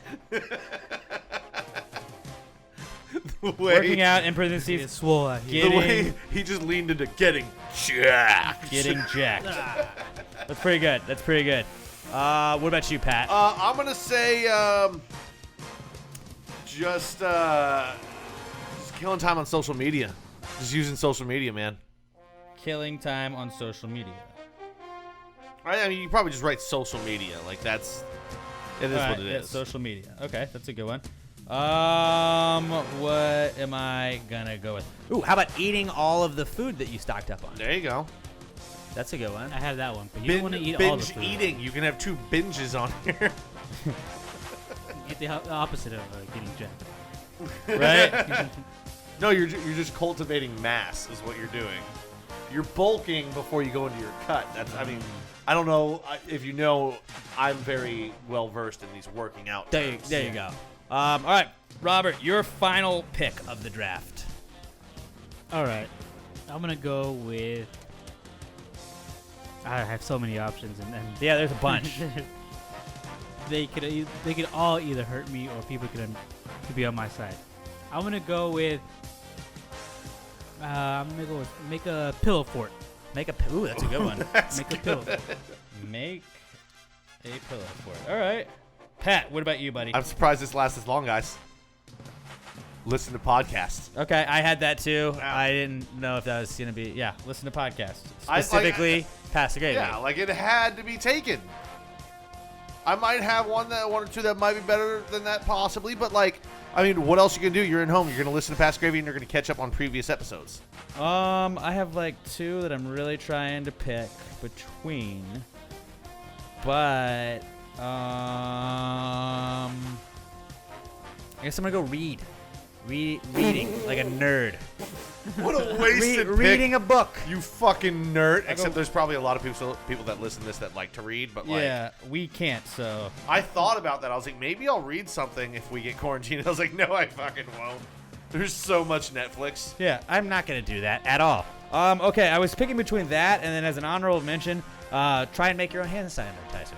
Working out in parentheses. Get swole out here. The way he just leaned into getting jacked. Getting jacked. That's pretty good. What about you, Pat? I'm gonna say just killing time on social media. Just using social media, man. Killing time on social media. I mean, you probably just write social media. Like it is what it is. Social media. Okay, that's a good one. What am I gonna go with? Ooh, how about eating all of the food that you stocked up on? There you go. That's a good one. I have that one, but you don't want to eat all the Binge food. eating. You can have 2 binges on here. Get the opposite of getting jacked. Right? No, you're just cultivating mass is what you're doing. You're bulking before you go into your cut. I mean, I don't know if you know. I'm very well versed in these working out terms. There you go. All right, Robert, your final pick of the draft. All right, I'm gonna go with. I have so many options, and Yeah, there's a bunch. they could all either hurt me or people could be on my side. I'm gonna go with. Make a pillow fort. Ooh, that's a good one. Make a pillow. Make a pillow fort. All right. Pat, what about you, buddy? I'm surprised this lasts this long, guys. listen to podcasts. Okay, I had that too. Yeah. I didn't know if that was going to be, listen to podcasts. Specifically, Pass the Gravy. Yeah, like it had to be taken. I might have one or two that might be better than that possibly, but like, I mean, what else you can do? You're in home. You're going to listen to Pass the Gravy and you're going to catch up on previous episodes. I have like two that I'm really trying to pick between, but I guess I'm gonna go reading like a nerd. What a wasted pick. Reading a book. You fucking nerd. Except there's probably a lot of people that listen to this that like to read, but like, Yeah, we can't. So I thought about that. I was like, maybe I'll read something if we get quarantined. I was like, no, I fucking won't. There's so much Netflix. yeah, I'm not gonna do that at all. Okay, I was picking between that and then as an honorable mention, try and make your own hand sanitizer.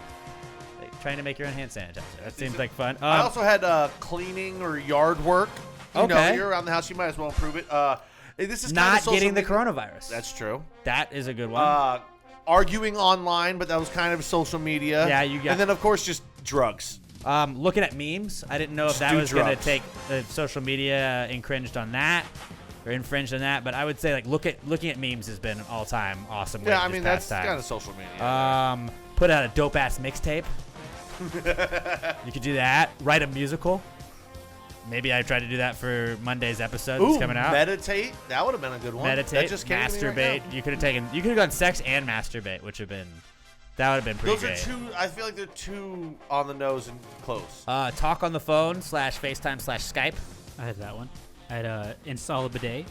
Trying to make your own hand sanitizer. That seems like fun. I also had cleaning or yard work. You know, you're around the house. You might as well improve it. This is not kind of getting the media. coronavirus. That's true. That is a good one. Arguing online, but that was kind of social media. Yeah, you got. And then of course just drugs. Looking at memes. I didn't know if that was going to take social media infringed on that, but I would say like looking at memes has been an all-time awesome. Yeah, I mean that's kind of social media. Put out a dope-ass mixtape. You could do that. Write a musical. Maybe I tried to do that for Monday's episode that's coming out. Meditate. That would have been a good one. Meditate. That just came to me right masturbate. now. You could have gone sex and masturbate, which would have been pretty Those great. are two. I feel like they're too on the nose and close. Talk on the phone /FaceTime/Skype. I had that one. I had install a bidet.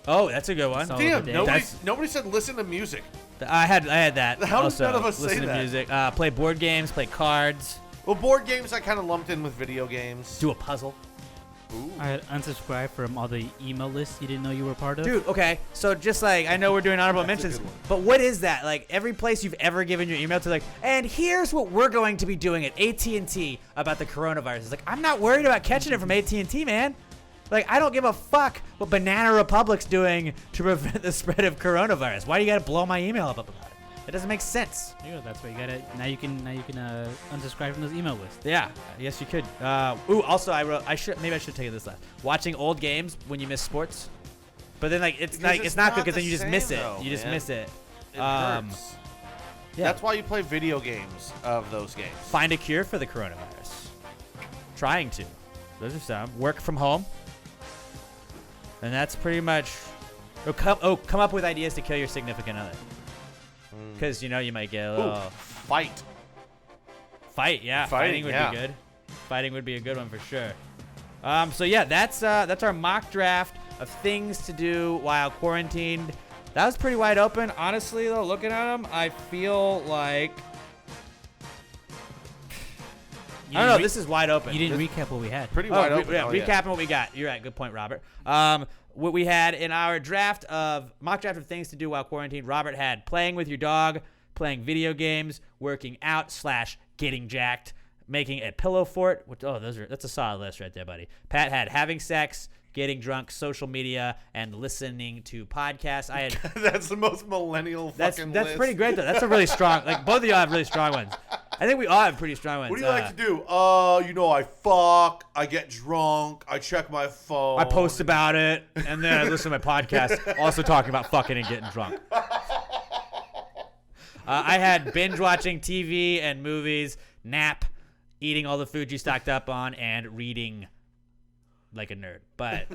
Oh, that's a good one. Install a Damn, bidet. nobody said listen to music. I had that. How did also, none of us say listen to that? music. Play board games. Play cards. Well, board games I kind of lumped in with video games. Do a puzzle. Ooh. I had unsubscribed from all the email lists you didn't know you were part of. Dude, okay. So just like, I know we're doing honorable That's a mentions, good one. but what is that? Like every place you've ever given your email to, like, and here's what we're going to be doing at AT&T about the coronavirus. It's like, I'm not worried about catching it from AT&T, man. Like, I don't give a fuck what Banana Republic's doing to prevent the spread of coronavirus. Why do you gotta blow my email up about it? It doesn't make sense. Yeah, that's why you gotta. Now you can unsubscribe from those email lists. Yeah, yes you could. Also I wrote. I should take this last. Watching old games when you miss sports, but then like it's not good because then you just miss it. You just miss it. It hurts. Yeah. That's why you play video games of those games. Find a cure for the coronavirus. Trying to. Those are some. Work from home. And that's pretty much. Come up with ideas to kill your significant other. Because you might get a little Fight. Yeah. Fighting would be good. Fighting would be a good one for sure. So yeah, that's our mock draft of things to do while quarantined. That was pretty wide open. Honestly, though, looking at them, I feel like I don't know. This is wide open. You didn't recap what we had. Pretty wide open. Recapping what we got. You're right. Good point, Robert. What we had in our mock draft of things to do while quarantined, Robert had playing with your dog, playing video games, working out / getting jacked, making a pillow fort. That's a solid list right there, buddy. Pat had having sex, getting drunk, social media, and listening to podcasts. I had That's the most millennial fucking that's list. pretty great though. That's a really strong. Like both of y'all have really strong ones. I think we all have pretty strong ones. What do you like to do? I fuck, I get drunk, I check my phone. I post about it, and then I listen to my podcast, also talking about fucking and getting drunk. I had binge watching TV and movies, nap, eating all the food you stocked up on, and reading like a nerd. But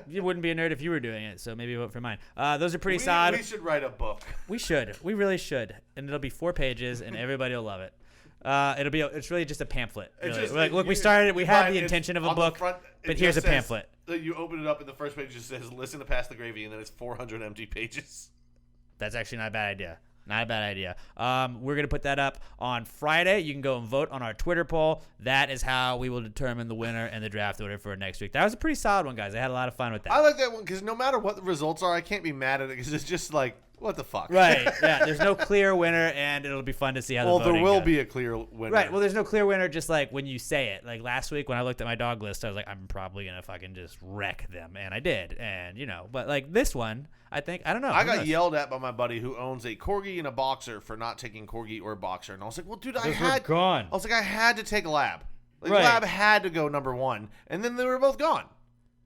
you wouldn't be a nerd if you were doing it, so maybe vote for mine. Those are pretty solid. We should write a book. We should. We really should. And it'll be 4 pages, and everybody will love it. It's really just a pamphlet. Really. We started. We had the intention of a book, but here's a pamphlet. You open it up, and the first page just says, "Listen to Pass the Gravy," and then it's 400 empty pages. That's actually not a bad idea. Not a bad idea. We're going to put that up on Friday. You can go and vote on our Twitter poll. That is how we will determine the winner and the draft order for next week. That was a pretty solid one, guys. I had a lot of fun with that. I like that one because no matter what the results are, I can't be mad at it because it's just like, what the fuck? Right. Yeah. There's no clear winner, and it'll be fun to see how the voting there will goes. be a clear winner. Right. Well, there's no clear winner just like when you say it. Like last week when I looked at my dog list, I was like, I'm probably going to fucking just wreck them. And I did. And, but like this one, I don't know. I got yelled at by my buddy who owns a corgi and a boxer for not taking corgi or boxer. And I was like, well, dude, I had to take a lab. Like, Right. Lab had to go number 1, and then they were both gone.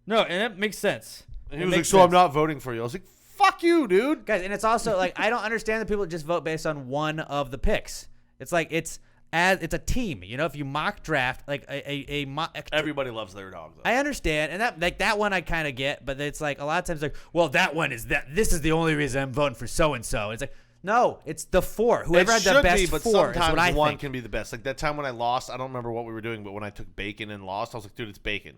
No, and that makes sense. And he was like, so I'm not voting for you. I was like, fuck you, dude. Guys, and it's also like I don't understand the people that just vote based on one of the picks. It's like it's a team, you know. If you mock draft like a mock, Everybody loves their dog, though. I understand, and that one I kind of get, but it's like a lot of times like, well, that one is that. This is the only reason I'm voting for so and so. It's like no, it's the 4. Whoever had the best but 4 is sometimes what I one think. can be the best. Like that time when I lost, I don't remember what we were doing, but when I took bacon and lost, I was like, dude, it's bacon.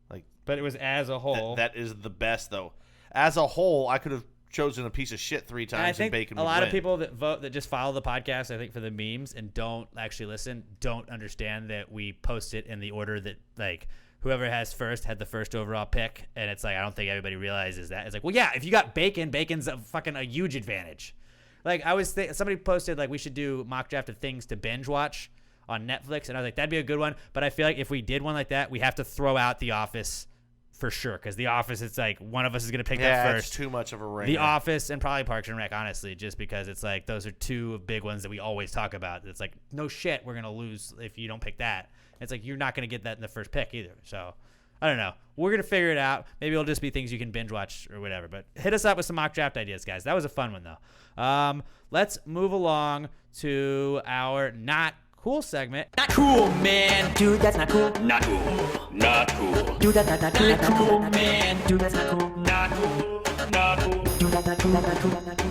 Like, But it was as a whole. that is the best, though. As a whole, I could have chosen a piece of shit 3 times, And I think bacon a would lot of win. people that vote that just follow the podcast, I think for the memes and don't actually listen, don't understand that we post it in the order that like whoever has first had the first overall pick, and it's like I don't think everybody realizes that. It's like, well, yeah, if you got bacon, bacon's a huge advantage. Like I was somebody posted like we should do mock draft of things to binge watch on Netflix, and I was like that'd be a good one. But I feel like if we did one like that, we have to throw out The Office for sure, because The Office, it's like one of us is gonna pick that Yeah, first. it's too much of a ringer. The Office and probably Parks and Rec, honestly, just because it's like those are 2 big ones that we always talk about. It's like no shit, we're gonna lose if you don't pick that. It's like you're not gonna get that in the first pick either. So I don't know. We're gonna figure it out. Maybe it'll just be things you can binge watch or whatever. But hit us up with some mock draft ideas, guys. That was a fun one though. Let's move along to our not cool segment. Not cool, man. Dude, that's not cool. Not cool. Not cool. Dude, that's not cool, man. Dude, that's not cool. Not cool. Not cool. Dude, that's not cool. That's not cool. That's not cool.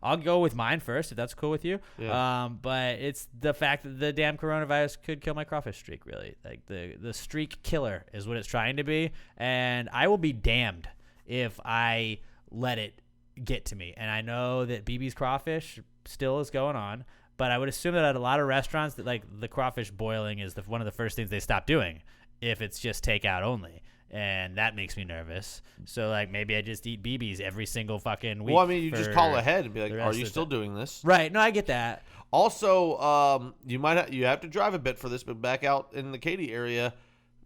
I'll go with mine first, if that's cool with you. Yeah. But it's the fact that the damn coronavirus could kill my crawfish streak, really. Like, the streak killer is what it's trying to be, and I will be damned if I let it get to me. And I know that BB's Crawfish still is going on, but I would assume that at a lot of restaurants that, like, the crawfish boiling is one of the first things they stop doing if it's just takeout only. And that makes me nervous. So, like, maybe I just eat BB's every single fucking week. Well, I mean, you just call ahead and be like, the "Are rest you of still the- doing this?" Right. No, I get that. Also, you have to drive a bit for this, but back out in the Katy area,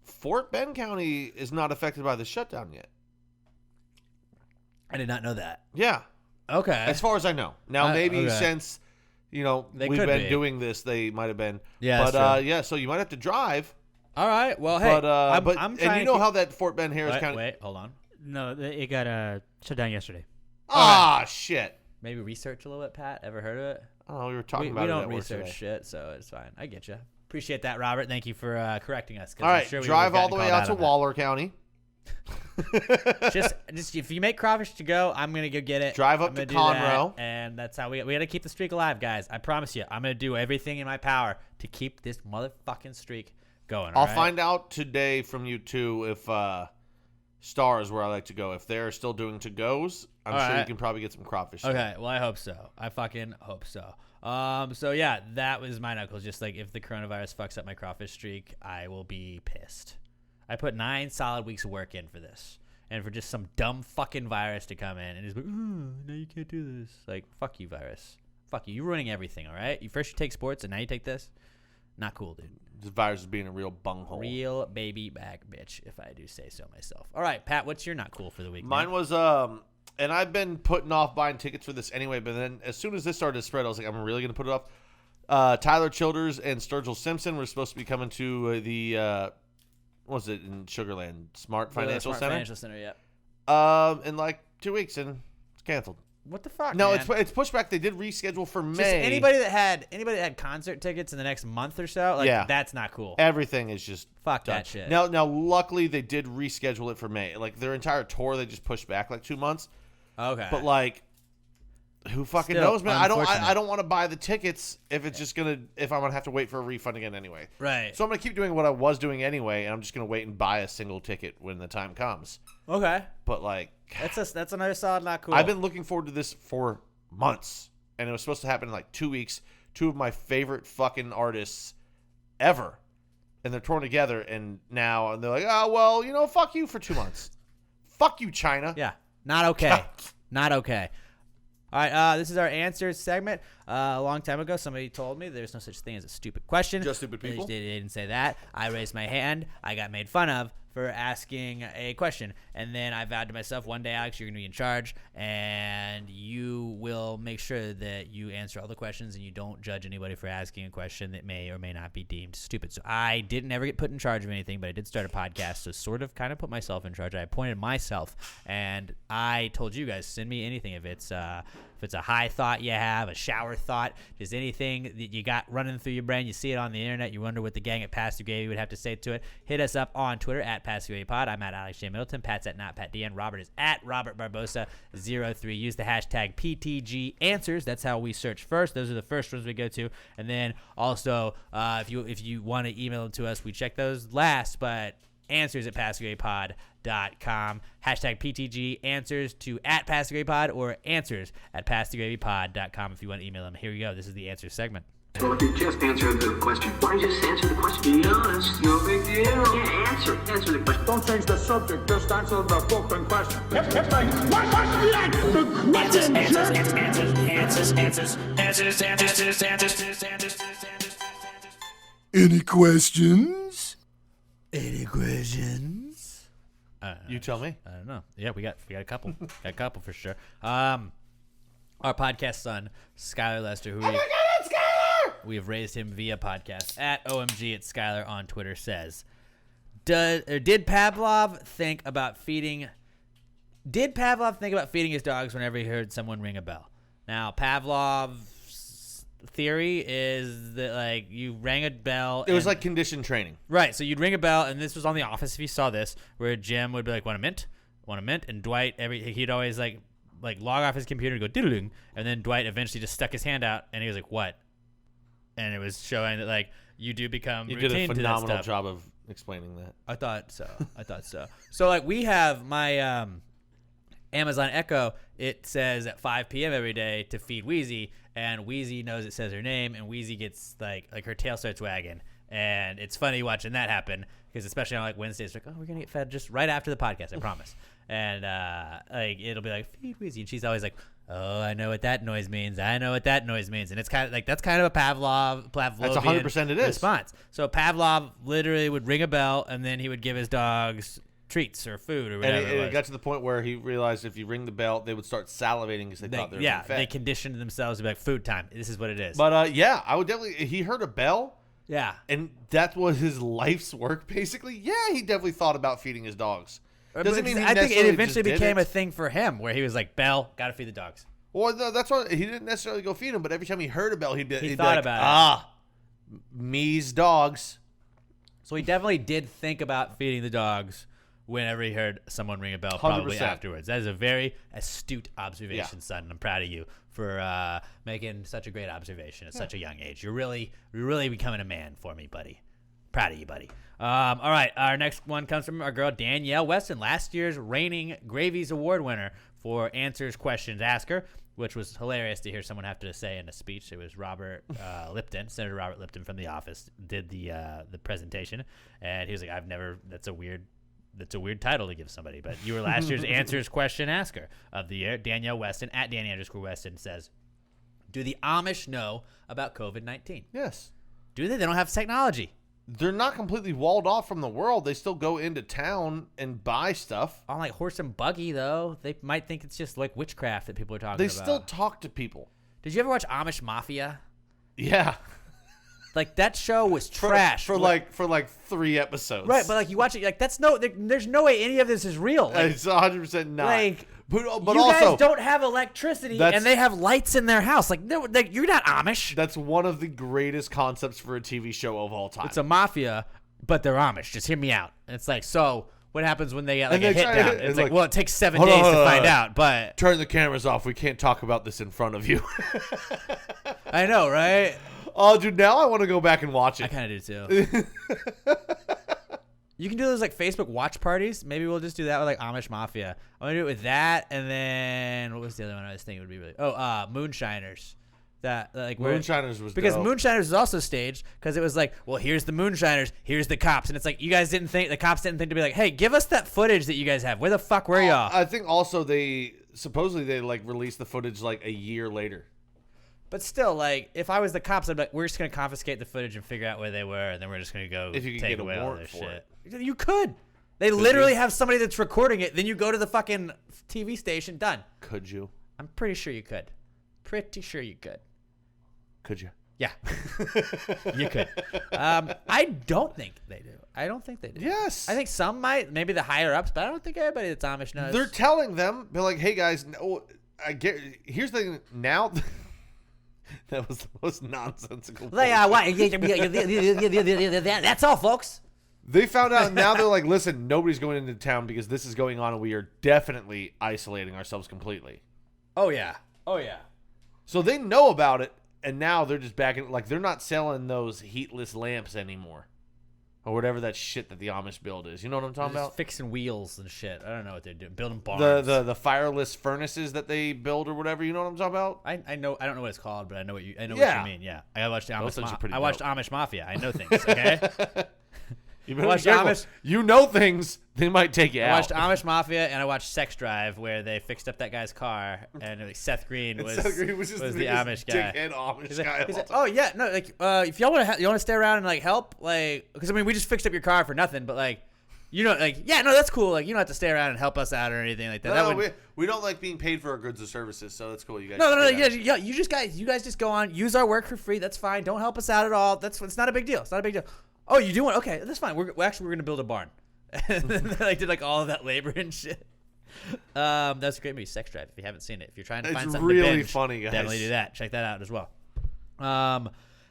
Fort Bend County is not affected by the shutdown yet. I did not know that. Yeah, Okay. as far as I know. Now, maybe okay. since They we've could been be. doing this, they might have been. Yeah, but that's true. yeah, so you might have to drive. All right. Well, hey. but I'm and trying you know to how that Fort Bend Harris wait, County. wait, hold on. No, it got shut down yesterday. Ah, shit. Maybe research a little bit, Pat. Ever heard of it? Oh, we were talking We about it don't at work research today. shit, so it's fine. I get you. Appreciate that, Robert. Thank you for correcting us. 'Cause All I'm right, sure we drive would've all the gotten way called out to on that. Waller County. just if you make crawfish to go, I'm gonna go get it. Drive up I'm to gonna do that, Conroe. and that's how we got to keep the streak alive, guys. I promise you, I'm gonna do everything in my power to keep this motherfucking streak going. I'll all right? find out today from you two if Star is where I like to go. If they're still doing to goes, I'm All sure you right. can probably get some crawfish. Okay, well, I hope so. I fucking hope so. So yeah, that was my knuckles. Just like if the coronavirus fucks up my crawfish streak, I will be pissed. I put 9 solid weeks of work in for this, and for just some dumb fucking virus to come in and just be, now you can't do this. Like, fuck you, virus. Fuck you. You're ruining everything. All right. You first you take sports, and now you take this. Not cool, dude. This virus is being a real bunghole. Real baby back bitch, if I do say so myself. All right, Pat, what's your not cool for the week? Mine man? was and I've been putting off buying tickets for this anyway, but then as soon as this started to spread, I was like, I'm really going to put it off. Tyler Childers and Sturgill Simpson were supposed to be coming to the, what was it, in Sugar Land? Smart Financial Smart Center? Financial Center, yeah. In like 2 weeks, and it's canceled. What the fuck? No, man? it's pushed back. They did reschedule for May. Just anybody that had concert tickets in the next month or so, like Yeah. that's not cool. Everything is just Fuck done. that shit. Now, luckily they did reschedule it for May. Like their entire tour, they just pushed back like 2 months. Okay. But like, who fucking Still, knows, man? unfortunate. I don't want to buy the tickets if it's just if I'm gonna have to wait for a refund again anyway. right. So I'm gonna keep doing what I was doing anyway, and I'm just gonna wait and buy a single ticket when the time comes. Okay. But like, That's another solid not cool. I've been looking forward to this for months, and it was supposed to happen in like 2 weeks. 2 of my favorite fucking artists ever, and they're touring together, and now they're like, oh well, fuck you for 2 months. Fuck you, China. Yeah. Not okay. Not okay. All right, this is our answers segment. A long time ago, somebody told me there's no such thing as a stupid question. Just stupid people? They didn't say that. I raised my hand. I got made fun of for asking a question. And then I vowed to myself, one day, Alex, you're going to be in charge, and you will make sure that you answer all the questions and you don't judge anybody for asking a question that may or may not be deemed stupid. So I didn't ever get put in charge of anything, but I did start a podcast, so sort of kind of put myself in charge. I appointed myself, and I told you guys, send me anything. If it's a high thought you have, a shower thought, just anything that you got running through your brain, you see it on the internet, you wonder what the gang at Pass the Gravy would have to say to it, hit us up on Twitter at Pass the Gravy Pod. I'm at Alex J. Middleton. Pat's at NotPatDN. Robert is at Robert Barbosa03. Use the hashtag PTG Answers. That's how we search first. Those are the first ones we go to. And then also, if you want to email them to us, we check those last, but answers at PassTheGravyPod.com. Hashtag PTG Answers to at PassTheGravyPod or answers at PassTheGravyPod.com if you want to email them. Here we go. This is the answer segment. Well, if you just answer the question, why don't you just answer the question? Be honest, no big deal. Yeah, answer the question. Don't change the subject, just answer the fucking question. Any questions? Any questions? You tell me. I don't know. Yeah, we got a couple. Got a couple for sure. Our podcast son, Skylar Lester, who we have raised him via podcast at OMG at Skylar on Twitter, says, did Pavlov think about feeding his dogs whenever he heard someone ring a bell? Now, Pavlov's theory is that, like, you rang a bell. It was like conditioned training. Right, so you'd ring a bell, and this was on The Office if you saw this, where Jim would be like, want a mint? And Dwight, he'd always, like log off his computer and go diddling, and then Dwight eventually just stuck his hand out, and he was like, what? And it was showing that, like, you do become You routine did a to that phenomenal stuff. job of explaining that. I thought so. So, like, we have my Amazon Echo. It says at 5 p.m. every day to feed Wheezy, and Wheezy knows it says her name, and Wheezy gets, like her tail starts wagging. And it's funny watching that happen, because especially on, like, Wednesdays, like, oh, we're going to get fed just right after the podcast, I promise. And, like, it'll be like, feed Wheezy, and she's always like, oh, I know what that noise means. And it's kind of like, that's kind of a Pavlovian That's 100% it is. response. So Pavlov literally would ring a bell, and then he would give his dogs treats or food or whatever. And it got to the point where he realized if you ring the bell, they would start salivating because they thought they were being fed. They conditioned themselves to be like, food time. This is what it is. But, yeah, I would definitely – he heard a bell. Yeah. And that was his life's work, basically. Yeah, he definitely thought about feeding his dogs. Doesn't mean I think it eventually became a a thing for him where he was like, bell, got to feed the dogs. Well, no, that's why he didn't necessarily go feed them, but every time he heard a bell, he'd He be thought like, about it. Me's dogs. So he definitely did think about feeding the dogs whenever he heard someone ring a bell, probably 100%. afterwards. That is a very astute observation, Yeah. son. I'm proud of you for making such a great observation at such a young age. You're really becoming a man for me, buddy. Proud of you, buddy. All right, our next one comes from our girl Danielle Weston, last year's reigning Gravies Award winner for Answers Questions Asker, which was hilarious to hear someone have to say in a speech. It was Robert Lipton, Senator Robert Lipton from The Office, did the presentation, and he was like, that's a weird title to give somebody, but you were last year's Answers Question Asker of the year. Danielle Weston, at Danny_Weston, says, do the Amish know about COVID-19? Yes. Do they? They don't have technology. They're not completely walled off from the world. They still go into town and buy stuff. On like horse and buggy, though, they might think it's just like witchcraft that people are talking They about. still talk to people. Did you ever watch Amish Mafia? Yeah. Like, that show was trash. For like 3 episodes. Right, but like you watch it, like there's no way any of this is real. Like, It's 100% not. like but you also, guys don't have electricity and they have lights in their house. Like, you're not Amish. that's one of the greatest concepts for a TV show of all time. It's a mafia, but they're Amish. Just hear me out. And it's like, so what happens when they get like And a they hit try down? to- It's it's like, like, well, it takes 7 hold on, days hold to on, find hold on. out. But Turn the cameras off. We can't talk about this in front of you. I know, right? Oh, dude, now I want to go back and watch I it. kind of do too. You can do those like Facebook watch parties. Maybe we'll just do that with like Amish Mafia. I want to do it with that, and then what was the other one I was thinking would be really? Moonshiners. That like Moonshiners was because dope. Moonshiners was also staged because it was like, well, here's the Moonshiners, here's the cops, and it's like the cops didn't think to be like, hey, give us that footage that you guys have. Where the fuck were y'all? I think also they like released the footage like a year later. But still, like, if I was the cops, I'd be like, we're just gonna confiscate the footage and figure out where they were, and then we're just gonna go If you could take get a away all warrant their for shit. You could. They literally have somebody that's recording it. Then you go to the fucking TV station. Done. Could you? I'm pretty sure you could. Pretty sure you could. Could you? Yeah. You could. I don't think they do. I don't think they do. Yes. I think some might. Maybe the higher ups, but I don't think everybody that's Amish knows. They're telling them. They're like, hey, guys, no, I get. Here's the thing. Now, that was the most nonsensical. That's all, folks. They found out, and now they're like, listen, nobody's going into town because this is going on, and we are definitely isolating ourselves completely. Oh, yeah. Oh, yeah. So they know about it, and now they're just backing, like, they're not selling those heatless lamps anymore. Or whatever that shit that the Amish build is. You know what I'm talking about? Fixing wheels and shit. I don't know what they're doing. Building barns. The fireless furnaces that they build or whatever. You know what I'm talking about? I know. I don't know what it's called, but I know what you mean. Yeah. I watched Amish Mafia. I know things. Okay. You know things. They might take you out. I watched Amish Mafia and I watched Sex Drive, where they fixed up that guy's car, and Seth Green was the Amish guy. Amish guy. He's like, oh yeah, no, like if y'all want to stay around and like help, like, because I mean we just fixed up your car for nothing, but like, you know, like, yeah, no, that's cool. Like, you don't have to stay around and help us out or anything like that. No, we don't like being paid for our goods or services, so that's cool. You guys. No, yeah, you guys just go on, use our work for free. That's fine. Don't help us out at all. It's not a big deal. It's not a big deal. Oh, you doing? Okay, that's fine. We're gonna build a barn. And then they like did like all of that labor and shit. That's a great movie, Sex Drive. If you haven't seen it, if you're trying to find something really to binge, funny, guys. Definitely do that. Check that out as well.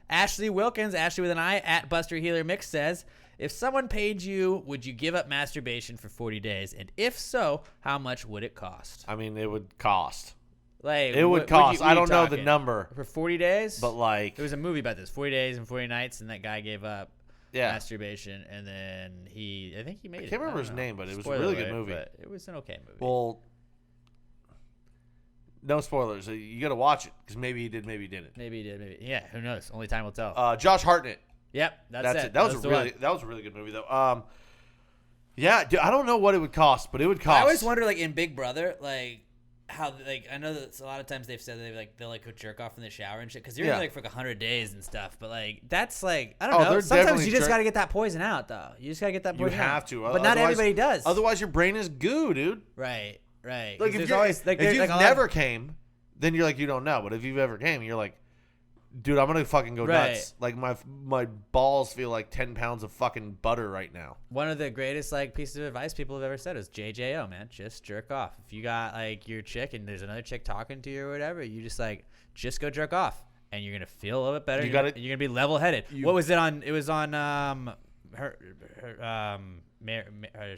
Ashley Wilkins, Ashley with an I at Buster Healer Mix says, if someone paid you, would you give up masturbation for 40 days? And if so, how much would it cost? I mean, it would cost. Like it would cost. I don't know the number for 40 days, but like there was a movie about this, 40 days and 40 nights, and that guy gave up. Masturbation, and then I think he made it. I can't remember his name, but it was a really good movie. But it was an okay movie. Well, no spoilers. You got to watch it because maybe he did, maybe he didn't. Maybe he did, maybe. Yeah, who knows? Only time will tell. Josh Hartnett. Yep, that's it. That was a really good movie though. Yeah, dude, I don't know what it would cost, but it would cost. I always wonder, like in Big Brother, like how, like, I know that a lot of times they've said they'll go jerk off in the shower and shit because you're like for like 100 days and stuff, but like that's like I don't know. Sometimes you just gotta get that poison out though. You just gotta get that poison out. You have to, but not everybody does. Otherwise, your brain is goo, dude. Right. Like if you've never came, then you're like you don't know. But if you've ever came, you're like, dude, I'm gonna fucking go nuts. Like my balls feel like 10 pounds of fucking butter right now. One of the greatest like pieces of advice people have ever said is JJO, man. Just jerk off. If you got like your chick and there's another chick talking to you or whatever, you just go jerk off, and you're gonna feel a little bit better. You're gonna be level headed. What was it on? It was on her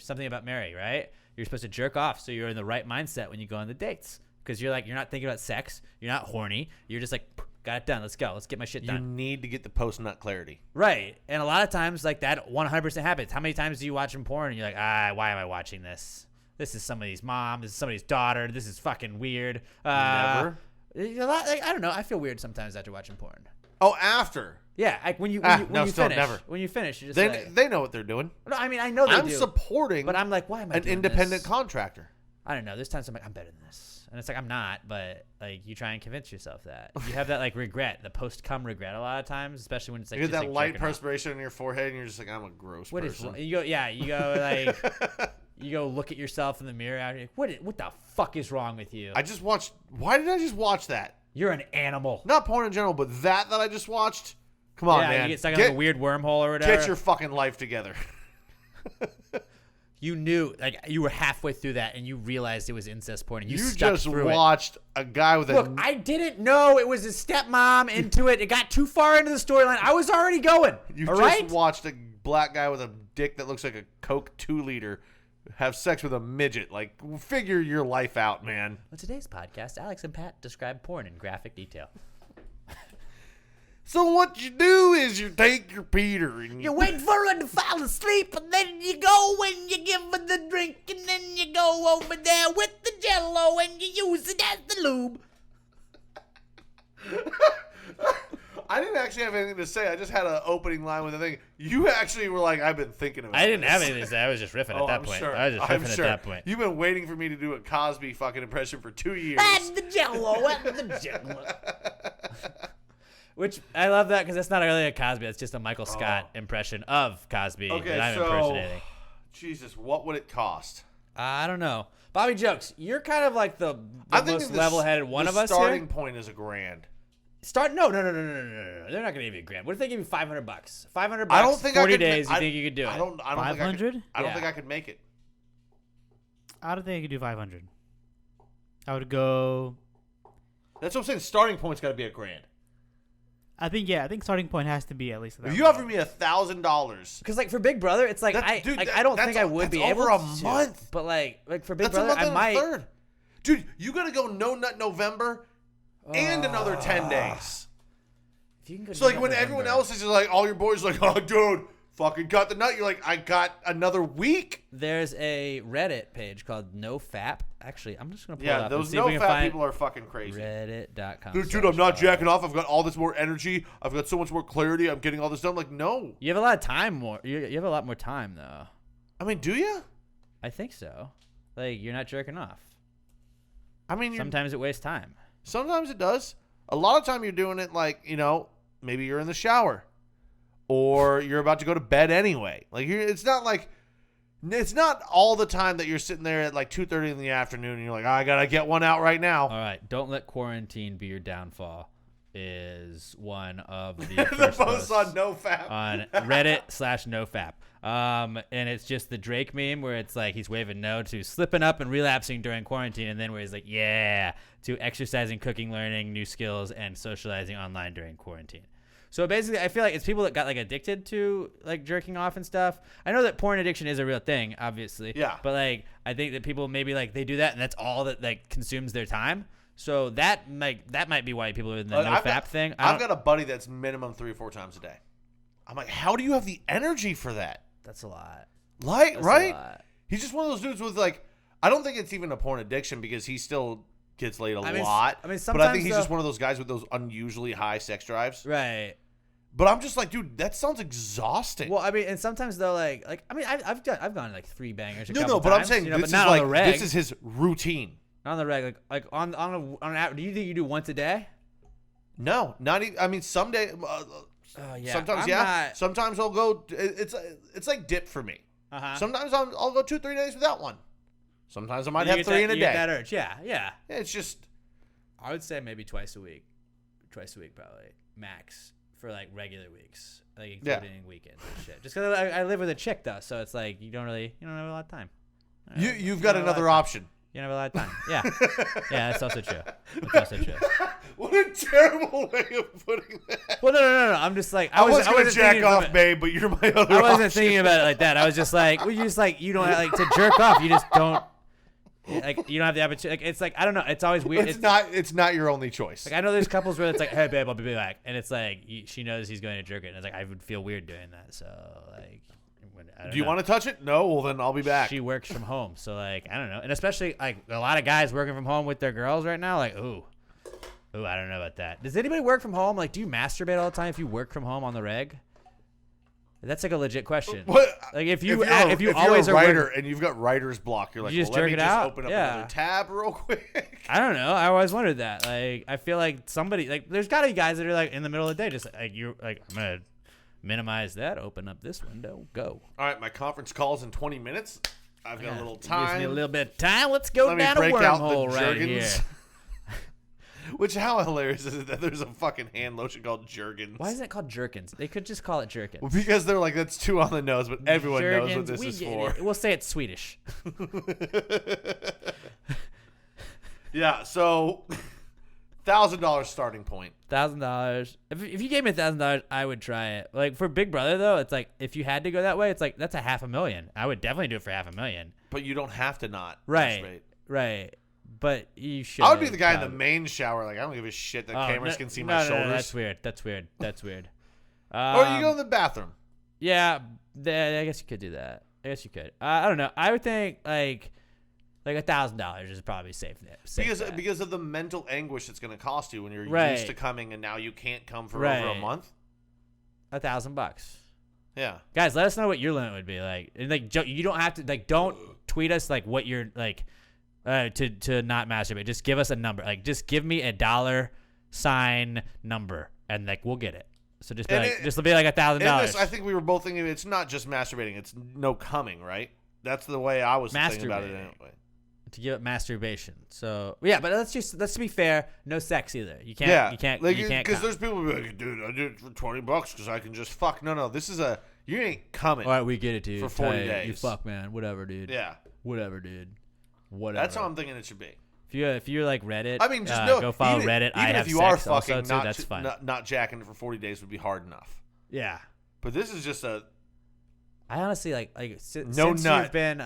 something about Mary, right? You're supposed to jerk off so you're in the right mindset when you go on the dates, because you're not thinking about sex, you're not horny, you're just like, got it done. Let's go. Let's get my shit done. You need to get the post-nut clarity. Right. And a lot of times, like, that 100% happens. How many times do you watch porn and you're like, why am I watching this? This is somebody's mom. This is somebody's daughter. This is fucking weird. Never. A lot, like, I don't know. I feel weird sometimes after watching porn. Oh, after? Yeah. Like when you finish. Never. When you finish, you're just they know what they're doing. No, I mean, I know they do. I'm supporting. But I'm like, why am I an doing independent this? contractor? I don't know. There's times I'm like, I'm better than this. And it's like, I'm not, but like you try and convince yourself that. You have that like regret, the post-cum regret a lot of times, especially when it's like you get just, that like, light perspiration on your forehead and you're just like, I'm a gross person. You go like, you go look at yourself in the mirror and you're like, what the fuck is wrong with you? Why did I just watch that? You're an animal. Not porn in general, but that I just watched. Come on, man. You get stuck in a weird wormhole or whatever. Get your fucking life together. You knew, like, you were halfway through that and you realized it was incest porn and you stuck just through watched a guy with Look, I didn't know it was his stepmom into it. It got too far into the storyline. I was already going. You just watched a black guy with a dick that looks like a Coke 2-liter have sex with a midget. Like, figure your life out, man. On today's podcast, Alex and Pat describe porn in graphic detail. So what you do is you take your Peter and you wait for her to fall asleep, and then you go and you give her the drink, and then you go over there with the Jello and you use it as the lube. I didn't actually have anything to say. I just had an opening line with a thing. You actually were like, I've been thinking about it. I didn't have anything to say. I was just riffing at that point. Sure. I was just riffing at that point. You've been waiting for me to do a Cosby fucking impression for 2 years. Add the Jello, add the Jello. Which, I love that because that's not really a Cosby. It's just a Michael Scott impression of Cosby that I'm impersonating. Jesus, what would it cost? I don't know. Bobby Jokes, you're kind of like the most level-headed one of us here. The starting point is $1,000. No. They're not gonna give you $1,000. What if they give you $500? $500. I don't think 40 days. You think you could do it? I don't 500? I don't think I could make it. I don't think I could do 500. I would go. That's what I'm saying. Starting point's got to be $1,000. I think starting point has to be at least. If you offer me $1,000, because like for Big Brother, it's like I don't think I would be able over a to. month. But like for Big That's Brother, a month I and might. a third. Dude, you got to go No Nut November and another 10 days. If you can go So like when everyone else is just like, all your boys are like, oh dude, fucking cut the nut. You're like, I got another week. There's a Reddit page called NoFap. Actually, I'm just gonna pull it up. Those and see if we can NoFap find people are fucking crazy. Reddit.com. Dude, I'm not jacking off. I've got all this more energy. I've got so much more clarity. I'm getting all this done. Like, no. You have a lot of time more. You have a lot more time though. I mean, do you? I think so. Like you're not jerking off. I mean, sometimes it wastes time. Sometimes it does. A lot of time you're doing it like, maybe you're in the shower or you're about to go to bed anyway. Like it's not all the time that you're sitting there at like 2:30 in the afternoon and you're like, I got to get one out right now. All right. Don't let quarantine be your downfall is one of the the posts on NoFap. On Reddit/NoFap. And it's just the Drake meme where it's like he's waving no to slipping up and relapsing during quarantine, and then where he's like, yeah, to exercising, cooking, learning new skills, and socializing online during quarantine. So basically, I feel like it's people that got like addicted to like jerking off and stuff. I know that porn addiction is a real thing, obviously. Yeah. But like, I think that people maybe like they do that, and that's all that like consumes their time. So that might be why people are in the NoFap thing. I've got a buddy that's minimum 3 or 4 times a day. I'm like, how do you have the energy for that? That's a lot. Right? A lot. He's just one of those dudes with like, I don't think it's even a porn addiction because he still gets laid a lot. I mean, but I think he's just one of those guys with those unusually high sex drives. Right. But I'm just like, dude, that sounds exhausting. Well, I mean, and sometimes though, I've gone like 3 bangers. No, but I'm saying but not on the reg. This is his routine. Not on the reg, like on an average. Do you think you do once a day? No, not even. I mean, some day. Yeah. Sometimes, Sometimes I'll go. It's like dip for me. Sometimes I'll go 2-3 days without one. Sometimes I might have 3 in a day. That urge. Yeah. It's just. I would say maybe twice a week probably max for like regular weeks, like including weekends and shit. Just because I live with a chick though, so it's like you don't have a lot of time. You've got another option. You don't have a lot of time. Yeah. Yeah, that's also true. What a terrible way of putting that. Well, no. I'm just like I was going to jack off, babe, but you're my other option. I wasn't thinking about it like that. I was just like, you don't have, like to jerk off. You just don't. Like you don't have the opportunity. Like, it's like I don't know. It's always weird. It's not your only choice. Like I know there's couples where it's like, hey babe, I'll be back, and it's like she knows he's going to jerk it, and it's like I would feel weird doing that. So like. Do you want to touch it? No. Well, then I'll be back. She works from home, so like I don't know, and especially like a lot of guys working from home with their girls right now. Like, ooh, I don't know about that. Does anybody work from home? Like, do you masturbate all the time if you work from home on the reg? That's like a legit question. What? Like if you if always you're a writer are and you've got writer's block, you're like, you just well, let jerk me it just out? open up Yeah. another tab real quick. I don't know. I always wondered that. Like, I feel like somebody like there's got to be guys that are like in the middle of the day, just like you're like I'm gonna minimize that. Open up this window. Go. All right, my conference call's in 20 minutes. I've got a little time. Gives me a little bit of time. Let's go Let down me a break out wormhole the right Jergens. here. Which, how hilarious is it that there's a fucking hand lotion called Jergens? Why isn't it called Jerkins? They could just call it Jerkins. Well, because they're like, that's too on the nose, but everyone knows what this is for. We'll say it's Swedish. Yeah, so $1,000 starting point. $1,000. If you gave me $1,000, I would try it. Like for Big Brother though, it's like if you had to go that way, it's like that's $500,000. I would definitely do it for $500,000. But you don't have to not. Right. But you should. I would be the guy in the main shower. Like I don't give a shit that cameras can see my shoulders. No, that's weird. Or you go in the bathroom. Yeah, I guess you could do that. I guess you could. I don't know. I would think like $1,000 is probably safe. Because of the mental anguish it's going to cost you when you're used to coming and now you can't come for over a month. $1,000. Yeah, guys, let us know what your limit would be like. And like you don't have to like don't tweet us like what you're like to not masturbate. Just give us a number. Like just give me a $ number and like we'll get it. So just be like $1,000. I think we were both thinking it's not just masturbating; it's no coming, right? That's the way I was thinking about it anyway. To give up masturbation. So yeah, but let's be fair. No sex either. You can't. Yeah, You can't. like, you can't. Because there's people who be like, dude, I did it for $20 because I can just fuck. No, this is you ain't coming. All right, we get it, dude. For 40 Hey, days. You fuck, man. Whatever, dude. Yeah. Whatever, dude. Whatever. That's how I'm thinking it should be. If you're like Reddit, I mean, just go follow even, Reddit. Even I if have you sex are fucking, also, too, that's fine. not jacking it for 40 days would be hard enough. Yeah. But this is just I honestly like since no you've nut. been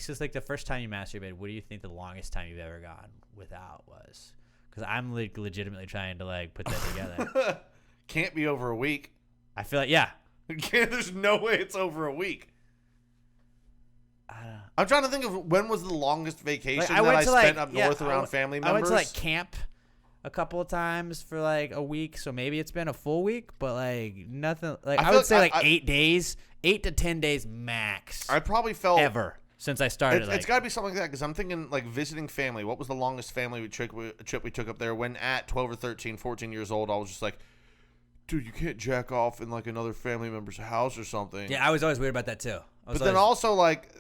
since like the first time you masturbated, what do you think the longest time you've ever gone without was? Because I'm like legitimately trying to like put that together. Can't be over a week. I feel like There's no way it's over a week. I'm trying to think of when was the longest vacation that I spent up north around family members. I went to like camp a couple of times for like a week, so maybe it's been a full week, but like nothing. Like I would say like 8 days, 8 to 10 days max. I probably felt ever since I started. It's got to be something like that because I'm thinking like visiting family. What was the longest family trip we took up there? When at 12 or 13, 14 years old, I was just like, dude, you can't jack off in like another family member's house or something. Yeah, I was always weird about that too. But then also like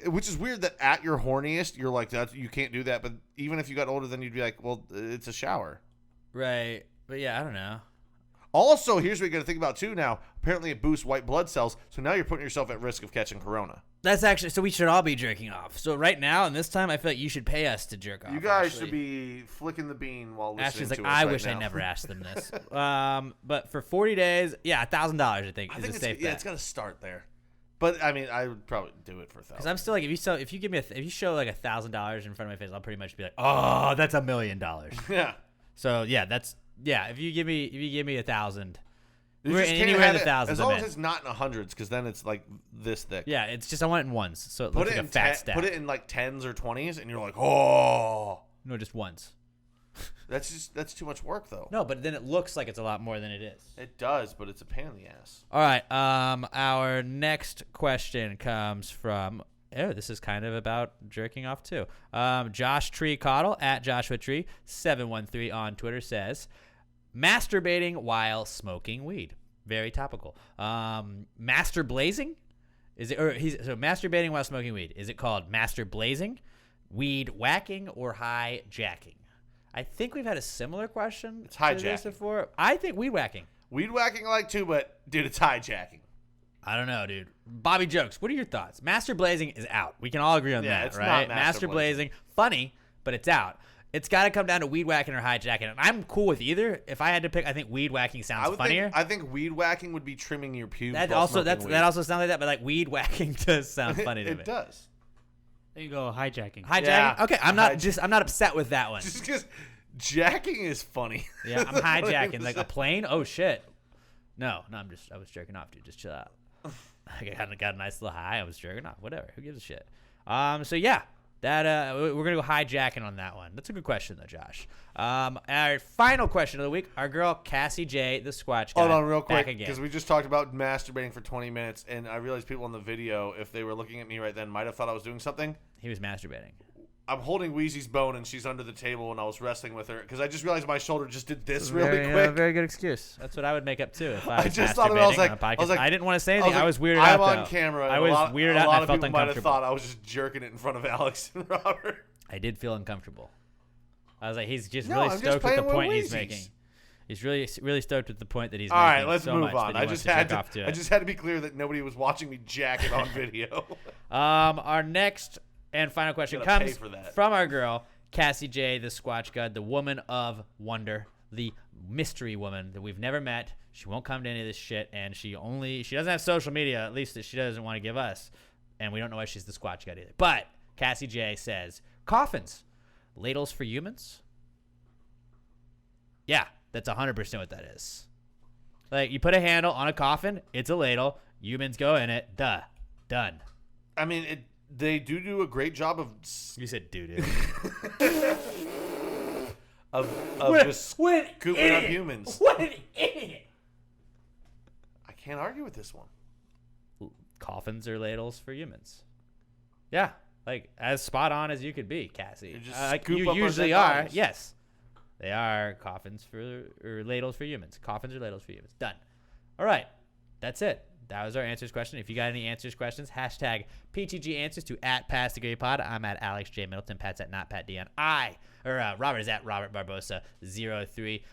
which is weird that at your horniest you're like that you can't do that. But even if you got older, then you'd be like, well, it's a shower, right? But yeah, I don't know. Also, here's what you got to think about too. Now, apparently it boosts white blood cells, so now you're putting yourself at risk of catching corona. That's actually so we should all be jerking off. So right now and this time, I feel like you should pay us to jerk off. You guys should be flicking the bean while listening Ashley's like, to us I right wish now. I never asked them this. But for 40 days, yeah, $1,000 I think is a safe bet. Yeah, it's got to start there. But I mean, I would probably do it for $1,000. Because I'm still like, if you show like $1,000 in front of my face, I'll pretty much be like, oh, that's $1 million. Yeah. So yeah, if you give me $1,000, You we're just can't anywhere in have the it- thousands. as long I'm as in. it's not in the hundreds, because then it's like this thick. Yeah, it's just I want it in ones, so it Put looks it like in a fat stack. Put it in like 10s or 20s, and you're like, oh, No, just ones. that's too much work though. No, but then it looks like it's a lot more than it is. It does, but it's a pain in the ass. All right. Our next question comes from. Oh, this is kind of about jerking off too. Josh Tree Coddle at Joshua Tree 713 on Twitter says, masturbating while smoking weed. Very topical. Master blazing? Is it so masturbating while smoking weed? Is it called master blazing, weed whacking, or hijacking? I think we've had a similar question. It's to this hijacking. before. I think weed whacking. Weed whacking I like too, but dude, it's hijacking. I don't know, dude. Bobby Jokes, what are your thoughts? Master blazing is out. We can all agree on Yeah, that, it's right? not master blazing, funny, but it's out. It's got to come down to weed whacking or hijacking, and I'm cool with either. If I had to pick, I think weed whacking sounds funnier. I think weed whacking would be trimming your pubes. That while also smoking weed. that also sounds like that, but like weed whacking does sound funny to me. It does. There you go, hijacking. Hijacking. Yeah. Okay, I'm not upset with that one. Just because jacking is funny. Yeah, I'm hijacking like a plane. Oh shit. No, I was jerking off, dude. Just chill out. I got a nice little high. I was jerking off. Whatever. Who gives a shit? So yeah, that we're gonna go hijacking on that one. That's a good question though, Josh. Our final question of the week. Our girl Cassie J, the Squatch guy. Hold on real back quick, again. because we just talked about masturbating for 20 minutes, and I realized people in the video, if they were looking at me right then, might have thought I was doing something. He was masturbating. I'm holding Wheezy's bone, and she's under the table, and I was wrestling with her, because I just realized my shoulder just did this really quick. Very good excuse. That's what I would make up too if I was just thought of it. I was masturbating on a like, podcast. I didn't want to say anything. I was weirded I'm out. on camera. I was weirded out. A lot And I of felt people might have uncomfortable. thought I was just jerking it in front of Alex and Robert. I did feel uncomfortable. I was like, he's just No, really I'm just stoked with the playing with point he's Wheezies. making. He's really stoked with the point that he's All making. right, let's so move much on. that he I wants just to had jerk off to I it. just had to be clear that nobody was watching me jack it on video. Our next and final question Gotta pay comes for that. from our girl Cassie J, the Squatch God, the woman of wonder, the mystery woman that we've never met. She won't come to any of this shit, and she doesn't have social media, at least that she doesn't want to give us, and we don't know why she's the Squatch God either. But Cassie J says, coffins, ladles for humans. Yeah, that's 100% what that is. Like, you put a handle on a coffin, it's a ladle, humans go in it, duh, done. I mean, they do a great job of You said doo-doo. just scooping up humans. What an idiot. I can't argue with this one. Coffins or ladles for humans. Yeah, like as spot on as you could be, Cassie. You just Like scoop you up our usually dead are. bodies. Yes, they are coffins or ladles for humans. Coffins or ladles for humans. Done. All right, that's it. that was our answers question. If you got any answers questions, hashtag PTG answers to @PassTheGravyPod. I'm at Alex J. Middleton. Pat's at not Pat Dion. Robert is at Robert Barbosa 03.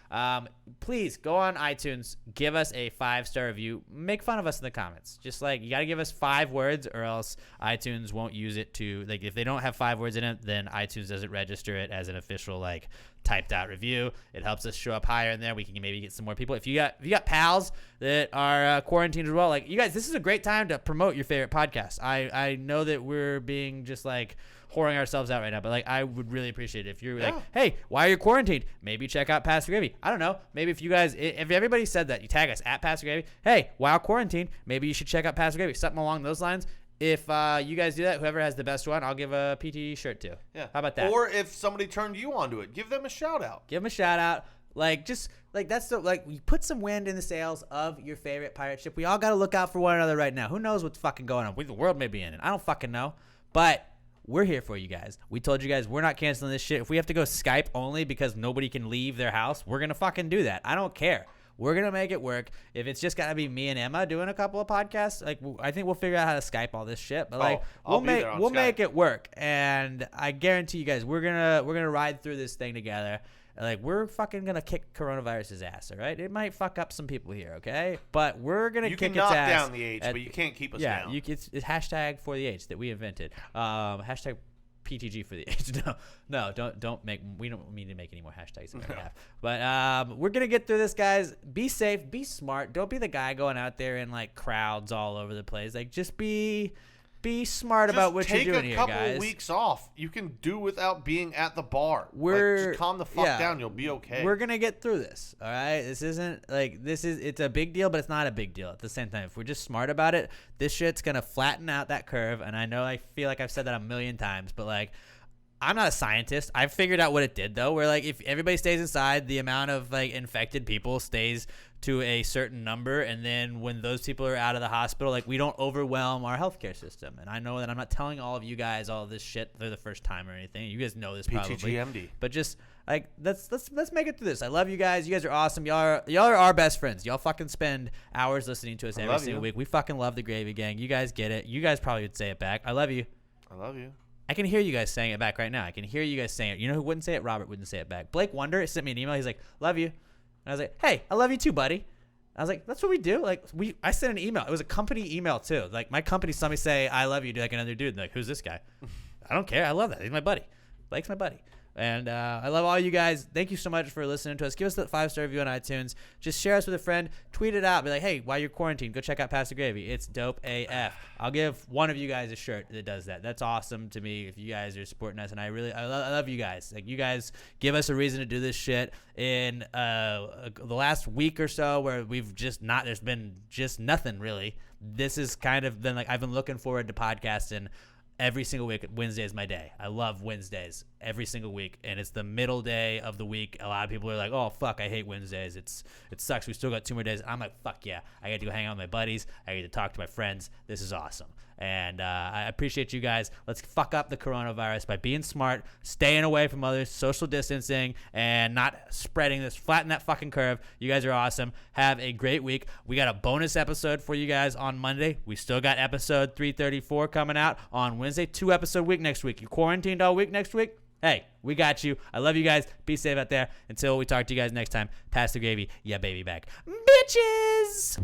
Please go on iTunes, give us a 5-star review. Make fun of us in the comments. Just like, you got to give us 5 words or else iTunes won't use it to, like, if they don't have 5 words in it, then iTunes doesn't register it as an official, like, typed out review. It helps us show up higher in there. We can maybe get some more people. If you got pals that are quarantined as well, like, you guys, this is a great time to promote your favorite podcast. I know that we're being just like whoring ourselves out right now, but like, I would really appreciate it if you're like, hey, why are you quarantined? Maybe check out Pass the Gravy. I don't know. Maybe if you guys, if everybody said that, you tag us at Pass the Gravy. Hey, while quarantined, maybe you should check out Pass the Gravy. Something along those lines. If you guys do that, whoever has the best one, I'll give a PT shirt to. Yeah. How about that? Or if somebody turned you onto it, give them a shout out. Give them a shout out. Like, just like, that's the, like, we put some wind in the sails of your favorite pirate ship. We all got to look out for one another right now. Who knows what's fucking going on? The world may be in it. I don't fucking know. But we're here for you guys. We told you guys we're not canceling this shit. If we have to go Skype only because nobody can leave their house, we're going to fucking do that. I don't care. We're going to make it work. If it's just got to be me and Emma doing a couple of podcasts, like, I think we'll figure out how to Skype all this shit. But like, we'll make it work. And I guarantee you guys, we're going to ride through this thing together. Like, we're fucking going to kick coronavirus's ass, all right? It might fuck up some people here, okay? But we're going to kick its ass. You can knock down the H, but you can't keep us down. Yeah, it's hashtag for the H that we invented. Hashtag PTG for the H. No, don't make. We don't mean to make any more hashtags than we have. But we're gonna get through this, guys. Be safe, be smart. Don't be the guy going out there in like crowds all over the place. Like, just be smart about what you're doing here, guys. Take a couple weeks off. You can do without being at the bar. Just calm the fuck down. You'll be okay. We're gonna get through this. All right. This isn't like it's a big deal, but it's not a big deal at the same time. If we're just smart about it, this shit's gonna flatten out that curve. And I know I feel like I've said that a million times, but like, I'm not a scientist. I figured out what it did though. Where like, if everybody stays inside, the amount of like infected people stays to a certain number, and then when those people are out of the hospital, like, we don't overwhelm our healthcare system. And I know that I'm not telling all of you guys all of this shit for the first time or anything. You guys know this probably. PTGMD. But just like, let's make it through this. I love you guys. You guys are awesome. Y'all are our best friends. Y'all fucking spend hours listening to us every single week. We fucking love the Gravy Gang. You guys get it. You guys probably would say it back. I love you. I love you. I can hear you guys saying it back right now. I can hear you guys saying it. You know who wouldn't say it? Robert wouldn't say it back. Blake Wonder sent me an email. He's like, love you. And I was like, hey, I love you too, buddy. I was like, that's what we do. Like, I sent an email. It was a company email too. Like, my company saw me say I love you to like another dude. Like, who's this guy? I don't care. I love that. He's my buddy. Blake's my buddy. And I love all you guys. Thank you so much for listening to us. Give us that 5-star review on iTunes. Just share us with a friend. Tweet it out. Be like, hey, while you're quarantined, go check out Pass the Gravy. It's dope AF. I'll give one of you guys a shirt that does that. That's awesome to me if you guys are supporting us. And I love you guys. Like, you guys give us a reason to do this shit. In the last week or so where there's been just nothing really. This has kind of been like, I've been looking forward to podcasting every single week. Wednesday is my day. I love Wednesdays every single week, and it's the middle day of the week. A lot of people are like, oh fuck, I hate Wednesdays. It sucks. We still got 2 more days. I'm like, fuck yeah, I get to go hang out with my buddies. I get to talk to my friends. This is awesome. And I appreciate you guys. Let's fuck up the coronavirus by being smart, staying away from others, social distancing, and not spreading this. Flatten that fucking curve. You guys are awesome. Have a great week. We got a bonus episode for you guys on Monday. We still got episode 334 coming out on Wednesday. 2-episode week next week. You quarantined all week next week? Hey, we got you. I love you guys. Be safe out there. Until we talk to you guys next time, pass the gravy. Yeah, baby back. Bitches!